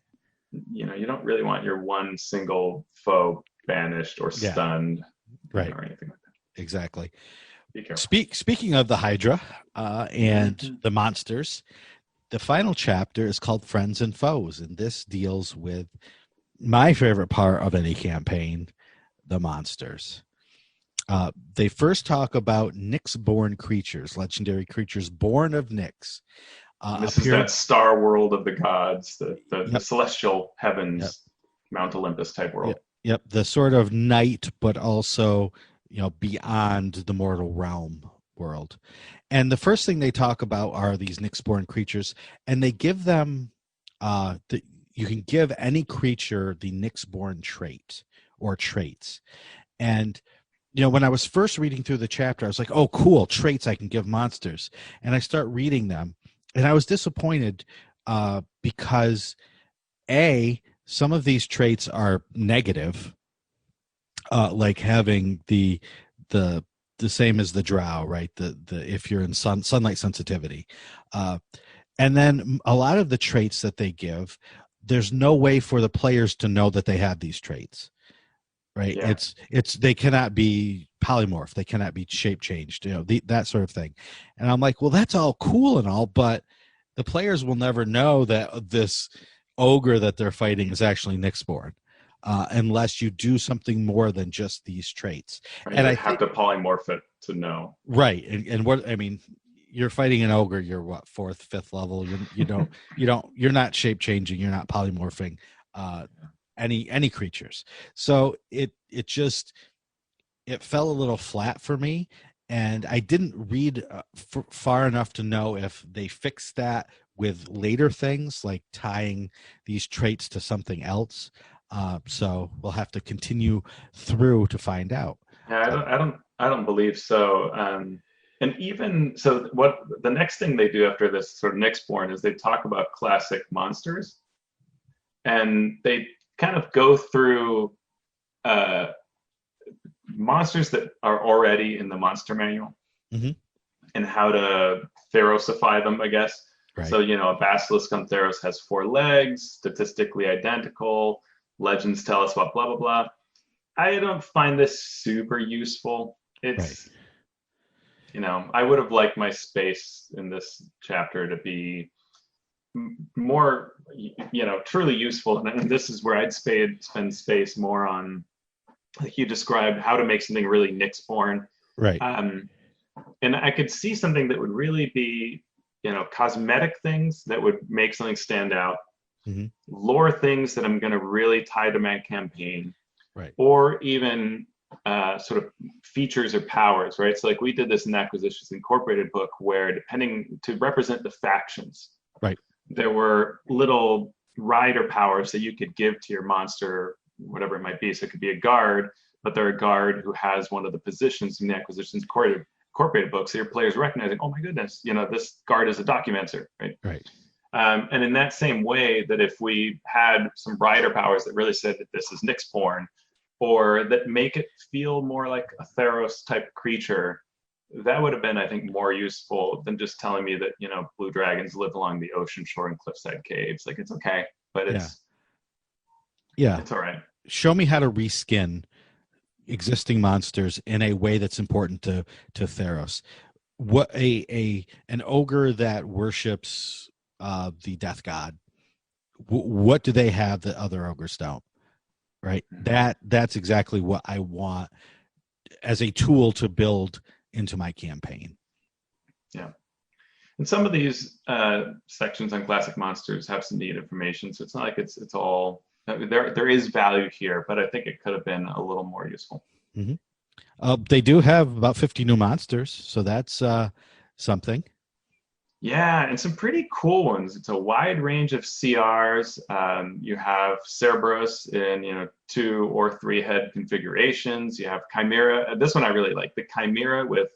You don't really want your one single foe banished or stunned, or anything like that. Exactly. Be careful. Speaking of the Hydra and the monsters, the final chapter is called Friends and Foes, and this deals with my favorite part of any campaign, the monsters. They first talk about Nyx-born creatures, legendary creatures born of Nyx. This is that star world of the gods, the celestial heavens, Mount Olympus type world. Yep, the sort of night, but also beyond the mortal realm world. And the first thing they talk about are these Nyx-born creatures, and they give them you can give any creature the Nyx-born trait or traits. And when I was first reading through the chapter, I was like, oh, cool, traits I can give monsters. And I start reading them, and I was disappointed because, some of these traits are negative, like having the same as the drow, right? The if you're in sunlight sensitivity. And then a lot of the traits that they give, there's no way for the players to know that they have these traits. Right. Yeah. It's they cannot be polymorphed. They cannot be shape changed, that sort of thing. And I'm like, well, that's all cool and all, but the players will never know that this ogre that they're fighting is actually Nyx-born, unless you do something more than just these traits. Right, and I have to polymorph it to know. Right. And what I mean, you're fighting an ogre, you're what, 4th, 5th level. You're not shape changing, you're not polymorphing. Any creatures. So it fell a little flat for me, and I didn't read far enough to know if they fixed that with later things like tying these traits to something else. So we'll have to continue through to find out. Yeah, I don't believe so. And even so, what the next thing they do after this sort of Nyx-born is they talk about classic monsters, and they kind of go through monsters that are already in the monster manual, and how to Therosify them, I guess. Right. So, a basilisk on Theros has 4 legs, statistically identical. Legends tell us about blah, blah, blah. I don't find this super useful. It's, I would have liked my space in this chapter to be more, truly useful. And this is where I'd spend space more on, like you described, how to make something really Nyx-born. Right. And I could see something that would really be, cosmetic things that would make something stand out, Mhm. lore things that I'm going to really tie to my campaign, Right. or even sort of features or powers, right? So like we did this in Acquisitions Incorporated book where depending to represent the factions, Right. there were little rider powers that you could give to your monster, whatever it might be. So it could be a guard, but they're a guard who has one of the positions in the Acquisitions Incorporated book. So your players recognizing, oh my goodness, this guard is a documenter, right? Right. And in that same way, that if we had some rider powers that really said that this is Nyxborn, or that make it feel more like a Theros type creature, that would have been, I think, more useful than just telling me that, blue dragons live along the ocean shore in cliffside caves. Like, it's okay, but it's all right. Show me how to reskin existing monsters in a way that's important to Theros. What an ogre that worships the death god, what do they have that other ogres don't? Right. That's exactly what I want as a tool to build into my campaign. Yeah. And some of these sections on classic monsters have some neat information, so it's not like it's all there is value here, but I think it could have been a little more useful. Mm-hmm. They do have about 50 new monsters, so that's something. Yeah, and some pretty cool ones. It's a wide range of CRs. You have Cerberus in 2 or 3 head configurations. You have Chimera. This one I really like. The Chimera with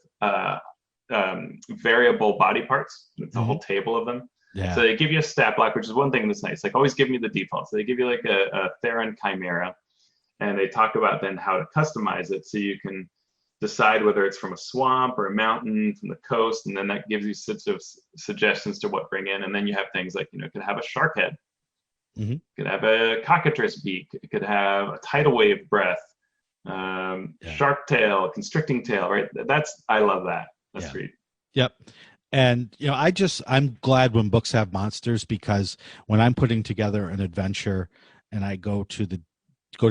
variable body parts. It's a whole table of them. Yeah. So they give you a stat block, which is one thing that's nice. Like always give me the default. So they give you like a Theron Chimera, and they talk about then how to customize it so you can decide whether it's from a swamp or a mountain, from the coast, and then that gives you sorts of suggestions to what bring in. And then you have things like, it could have a shark head, it could have a cockatrice beak, it could have a tidal wave breath, shark tail, constricting tail, right? I love that. That's great. Yep. And I'm glad when books have monsters, because when I'm putting together an adventure and I go to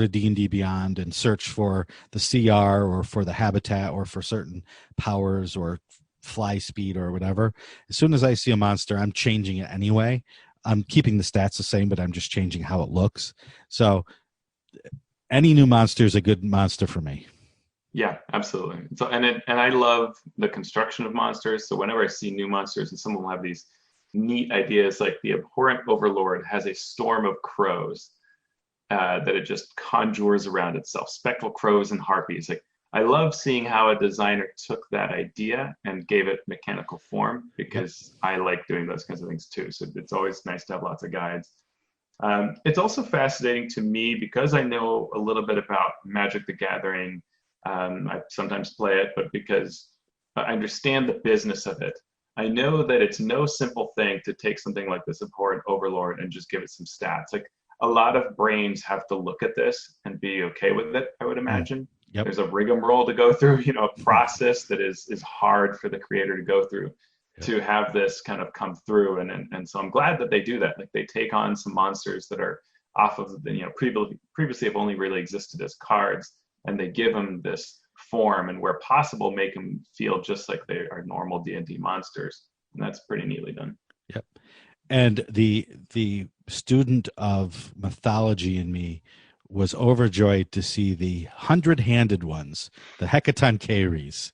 D&D Beyond and search for the CR or for the habitat or for certain powers or fly speed or whatever, as soon as I see a monster, I'm changing it anyway. I'm keeping the stats the same, but I'm just changing how it looks. So any new monster is a good monster for me. Yeah, absolutely. So, and I love the construction of monsters. So whenever I see new monsters, and someone will have these neat ideas, like the abhorrent overlord has a storm of crows that it just conjures around itself, spectral crows and harpies. Like, I love seeing how a designer took that idea and gave it mechanical form, because I like doing those kinds of things too. So it's always nice to have lots of guides. It's also fascinating to me because I know a little bit about Magic the Gathering. I sometimes play it, but because I understand the business of it, I know that it's no simple thing to take something like this abhorrent overlord and just give it some stats. Like, a lot of brains have to look at this and be okay with it, I would imagine. Yep. There's a rigmarole to go through, a process that is hard for the creator to go through to have this kind of come through. And so I'm glad that they do that. Like, they take on some monsters that are off of the, previously have only really existed as cards, and they give them this form, and where possible, make them feel just like they are normal D&D monsters. And that's pretty neatly done. Yep. And the student of mythology in me was overjoyed to see the 100-handed ones, the Hecatoncheires,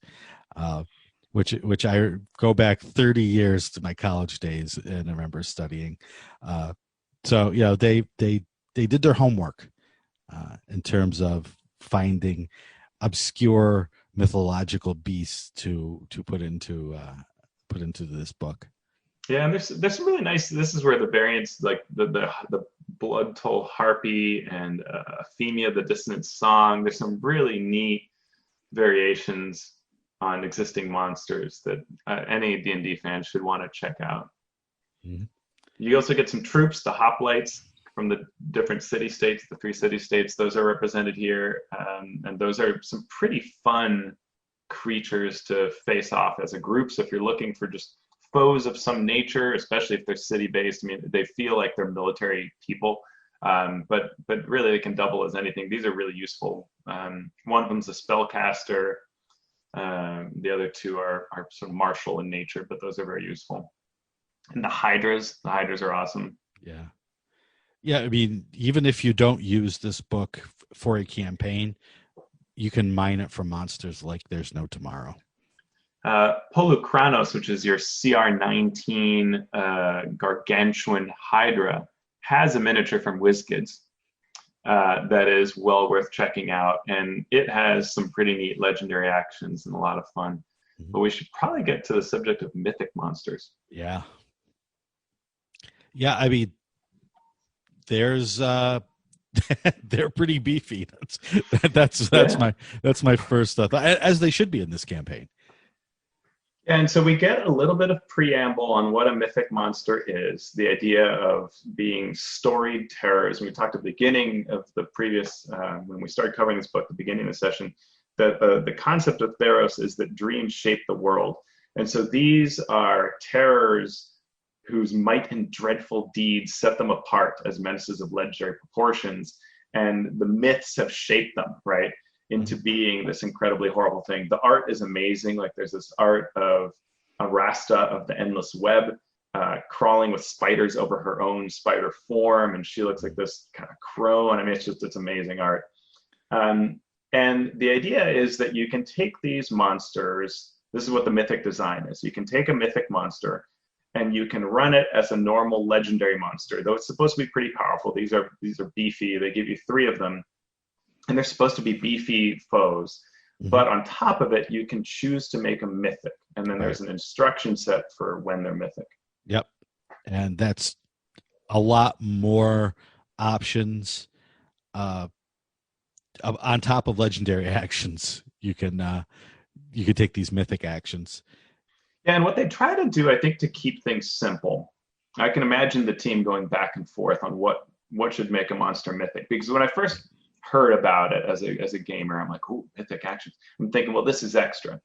which I go back 30 years to my college days and I remember studying. So they did their homework in terms of finding obscure mythological beasts to put into this book. Yeah, and there's some really nice. This is where the variants, like the blood toll harpy and Euphemia, the dissonant song. There's some really neat variations on existing monsters that any D&D fan should want to check out. Mm-hmm. You also get some troops, the hoplites from the different city-states, the 3 city-states. Those are represented here, and those are some pretty fun creatures to face off as a group. So if you're looking for just foes of some nature, especially if they're city-based, I mean, they feel like they're military people, but really they can double as anything. These are really useful. One of them's a spellcaster. The other two are sort of martial in nature, but those are very useful. And the hydras are awesome. Yeah. Yeah, I mean, even if you don't use this book for a campaign, you can mine it for monsters like there's no tomorrow. Polukranos, which is your CR19 gargantuan hydra, has a miniature from WizKids that is well worth checking out, and it has some pretty neat legendary actions and a lot of fun. Mm-hmm. But we should probably get to the subject of mythic monsters. Yeah. Yeah, I mean, there's they're pretty beefy. That's my first thought, as they should be in this campaign. And so we get a little bit of preamble on what a mythic monster is, the idea of being storied terrors. We talked at the beginning of the previous, when we started covering this book, at the beginning of the session, that the concept of Theros is that dreams shape the world. And so these are terrors whose might and dreadful deeds set them apart as menaces of legendary proportions. And the myths have shaped them, right, into being this incredibly horrible thing. The art is amazing. Like there's this art of Arasta of the Endless Web crawling with spiders over her own spider form, and she looks like this kind of crone. I mean, it's amazing art. And the idea is that you can take these monsters. This is what the mythic design is. You can take a mythic monster and you can run it as a normal legendary monster, though it's supposed to be pretty powerful. These are beefy. They give you 3 of them, and they're supposed to be beefy foes. Mm-hmm. But on top of it, you can choose to make them mythic, and then there's an instruction set for when they're mythic. Yep, and that's a lot more options on top of legendary actions. You can take these mythic actions. Yeah, and what they try to do, I think, to keep things simple, I can imagine the team going back and forth on what should make a monster mythic. Because when I first heard about it as a gamer, I'm like, ooh, mythic actions. I'm thinking, well, this is extra.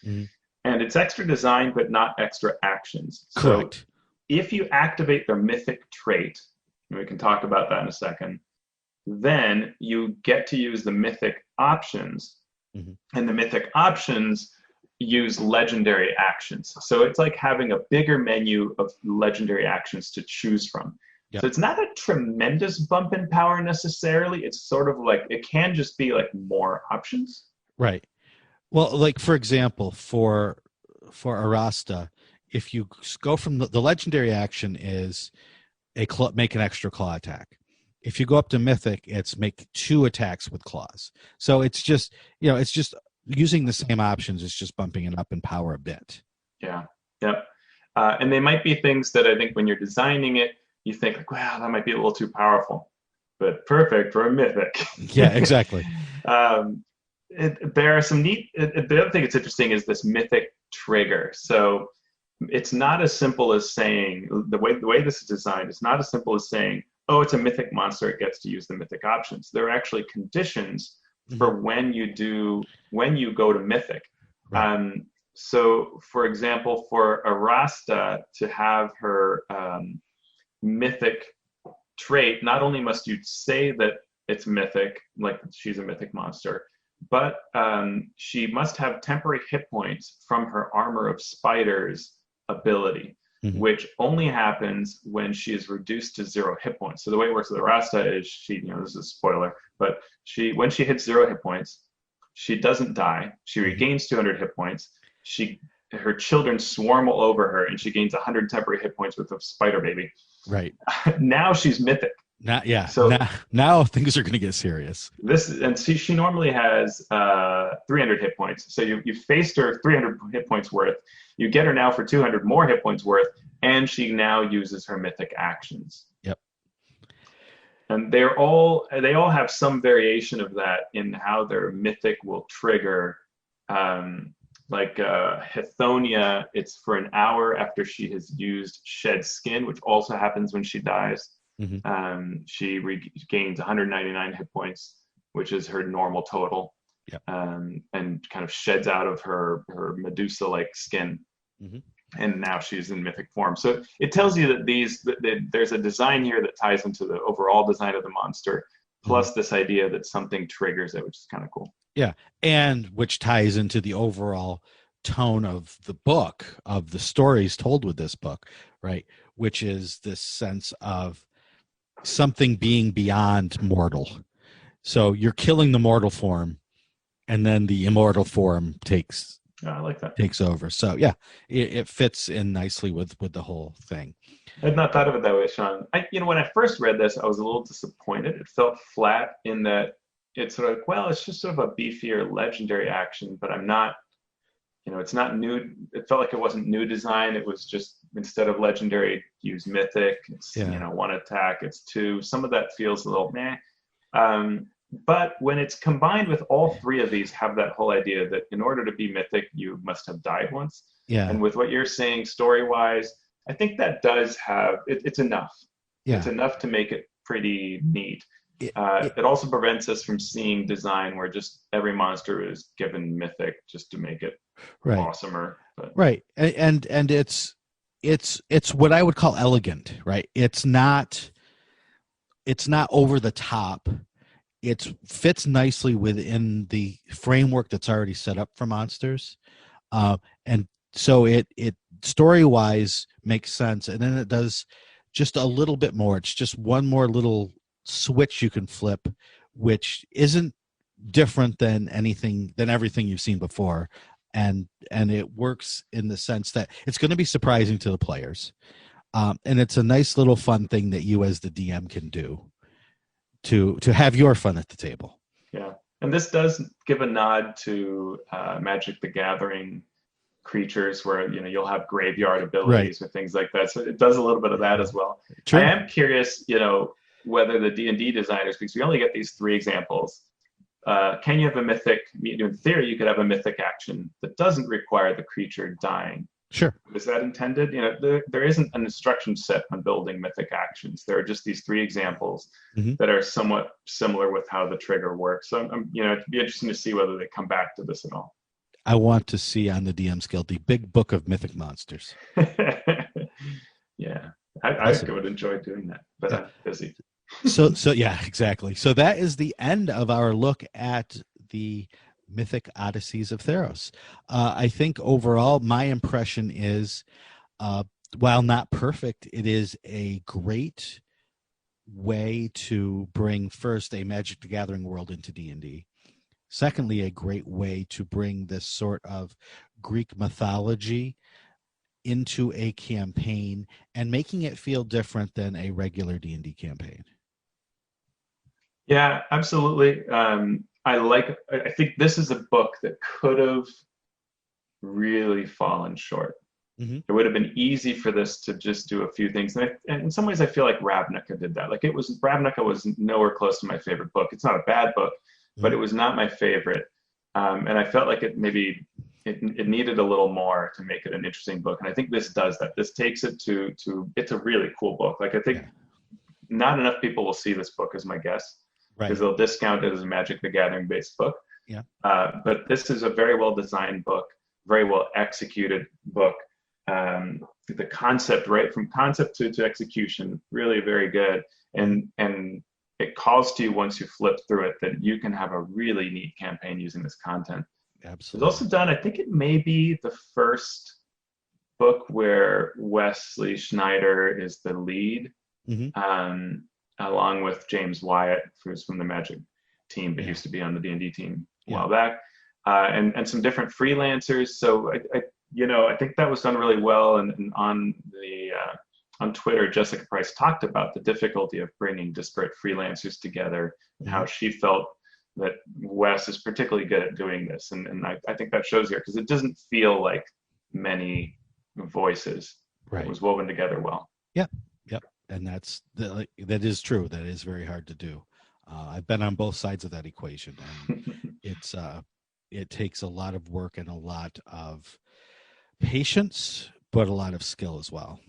Mm-hmm. And it's extra design, but not extra actions. Correct. So if you activate their mythic trait, and we can talk about that in a second, then you get to use the mythic options. Mm-hmm. And the mythic options use legendary actions. So it's like having a bigger menu of legendary actions to choose from. Yep. So it's not a tremendous bump in power necessarily. It's sort of like, it can just be like more options. Right. Well, like for example, for Arasta, if you go from the legendary action is make an extra claw attack. If you go up to mythic, it's make 2 attacks with claws. So it's just, it's just using the same options. It's just bumping it up in power a bit. Yeah. Yep. And they might be things that I think when you're designing it, you think like, wow, that might be a little too powerful, but perfect for a mythic. Yeah, exactly. There are some neat. The other thing that's interesting is this mythic trigger. So it's not as simple as saying the way this is designed. It's not as simple as saying, oh, it's a mythic monster. It gets to use the mythic options. There are actually conditions for when you go to mythic. Right. So, for example, for Arasta to have her mythic trait, not only must you say that it's mythic, like she's a mythic monster, but she must have temporary hit points from her Armor of Spiders ability, which only happens when she is reduced to 0 hit points. So the way it works with Arasta is she, this is a spoiler, but when she hits 0 hit points, she doesn't die. She regains 200 hit points. Her children swarm all over her, and she gains 100 temporary hit points with a spider baby. Right. Now she's mythic. So now things are going to get serious. She normally has 300 hit points. So you faced her 300 hit points worth. You get her now for 200 more hit points worth, and she now uses her mythic actions. Yep. And they all have some variation of that in how their mythic will trigger. Like Hithonia, it's for an hour after she has used Shed Skin, which also happens when she dies. She regains 199 hit points, which is her normal total. Yep. And kind of sheds out of her Medusa-like skin. And now she's in mythic form. So it tells you that there's a design here that ties into the overall design of the monster, plus this idea that something triggers it, which is kind of cool. Yeah, and which ties into the overall tone of the book, of the stories told with this book, right? Which is this sense of something being beyond mortal. So you're killing the mortal form, and then the immortal form takes I like that. over. So yeah, it fits in nicely with the whole thing. I had not thought of it that way, Sean. When I first read this, I was a little disappointed. It felt flat in that it's sort of like, well, it's just sort of a beefier legendary action, but I'm not, it's not new. It felt like it wasn't new design. It was just, instead of legendary, use mythic. It's, one attack, it's two. Some of that feels a little meh. But when it's combined with all three of these, have that whole idea that in order to be mythic, you must have died once. Yeah. And with what you're saying story-wise, I think that does have, it's enough. Yeah. It's enough to make it pretty neat. It also prevents us from seeing design where just every monster is given mythic just to make it awesomer. But. Right. And it's what I would call elegant, right? It's not over the top. It fits nicely within the framework that's already set up for monsters. And so it story-wise makes sense. And then it does just a little bit more. It's just one more little switch you can flip, which isn't different than everything you've seen before. And it works in the sense that it's going to be surprising to the players. And it's a nice little fun thing that you as the DM can do to have your fun at the table. Yeah. And this does give a nod to Magic the Gathering creatures where, you'll have graveyard abilities or things like that. So it does a little bit of that as well. True. I am curious, whether the D&D designers, because we only get these three examples, can you have a mythic, in theory, you could have a mythic action that doesn't require the creature dying. Sure. Is that intended? There isn't an instruction set on building mythic actions. There are just these three examples that are somewhat similar with how the trigger works. So, it'd be interesting to see whether they come back to this at all. I want to see on the DM scale the big book of mythic monsters. Yeah, I would enjoy doing that, but I'm busy. So yeah, exactly. So that is the end of our look at the Mythic Odysseys of Theros. I think overall, my impression is, while not perfect, it is a great way to bring first a Magic the Gathering world into D&D. Secondly, a great way to bring this sort of Greek mythology into a campaign and making it feel different than a regular D&D campaign. Yeah, absolutely. I think this is a book that could have really fallen short. It would have been easy for this to just do a few things. And in some ways, I feel like Ravnica did that. Ravnica was nowhere close to my favorite book. It's not a bad book, but it was not my favorite. And I felt like it needed a little more to make it an interesting book. And I think this does that. This takes it to it's a really cool book. I think not enough people will see this book, is my guess. Because they'll discount it as a Magic the Gathering based book. Yeah. But this is a very well designed book, very well executed book. The concept, right from concept to execution, really very good. And it calls to you once you flip through it that you can have a really neat campaign using this content. Absolutely. It's also done, I think it may be the first book where Wesley Schneider is the lead. Along with James Wyatt, who's from the Magic team, but used to be on the D&D team a while back, and some different freelancers. So I think that was done really well. And on Twitter, Jessica Price talked about the difficulty of bringing disparate freelancers together and how she felt that Wes is particularly good at doing this. And I think that shows here because it doesn't feel like many voices. It was woven together well. Yep. And that is true. That is very hard to do. I've been on both sides of that equation, and it takes a lot of work and a lot of patience, but a lot of skill as well.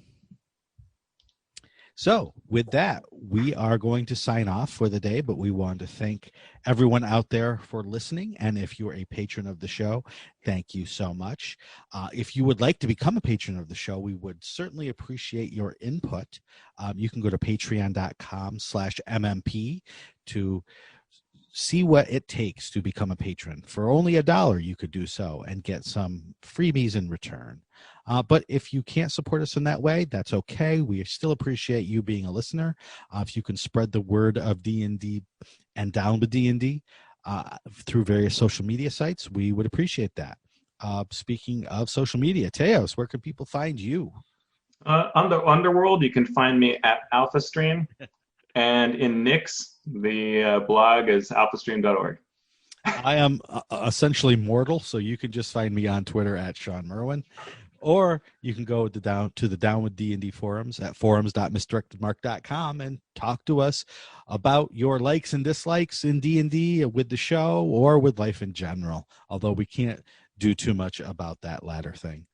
So with that, we are going to sign off for the day, but we want to thank everyone out there for listening. And if you're a patron of the show, thank you so much. If you would like to become a patron of the show, we would certainly appreciate your input. You can go to patreon.com/MMP to see what it takes to become a patron. For only $1, you could do so and get some freebies in return. But if you can't support us in that way, that's okay. We still appreciate you being a listener. If you can spread the word of D&D and Down with D&D through various social media sites, we would appreciate that. Speaking of social media, Teos, where can people find you? On the Underworld, you can find me at AlphaStream. And in Nix, the blog is alphastream.org. I am essentially mortal, so you can just find me on Twitter at Sean Merwin. Or you can go to the Down with D&D forums at forums.misdirectedmark.com and talk to us about your likes and dislikes in D&D with the show or with life in general, although we can't do too much about that latter thing.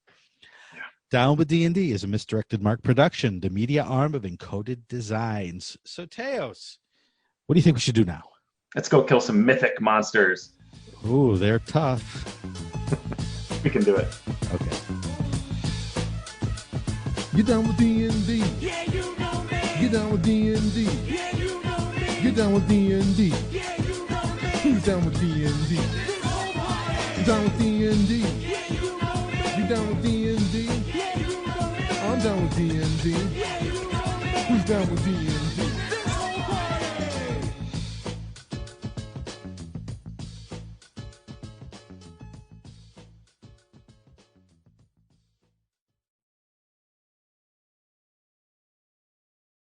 Yeah. Down with D&D is a Misdirected Mark production, the media arm of Encoded Designs. So, Teos, what do you think we should do now? Let's go kill some mythic monsters. Ooh, they're tough. We can do it. Okay. Get down with D&D. Yeah, you know me. Get down with D&D. Yeah, you know me. Get down with D&D. Yeah, you know me. Who's down with D&D? This whole party. Down with D&D. Yeah, you know me. You down with D&D? Yeah, you know me. I'm down with D&D. Yeah, you know me. Who's down with D&D?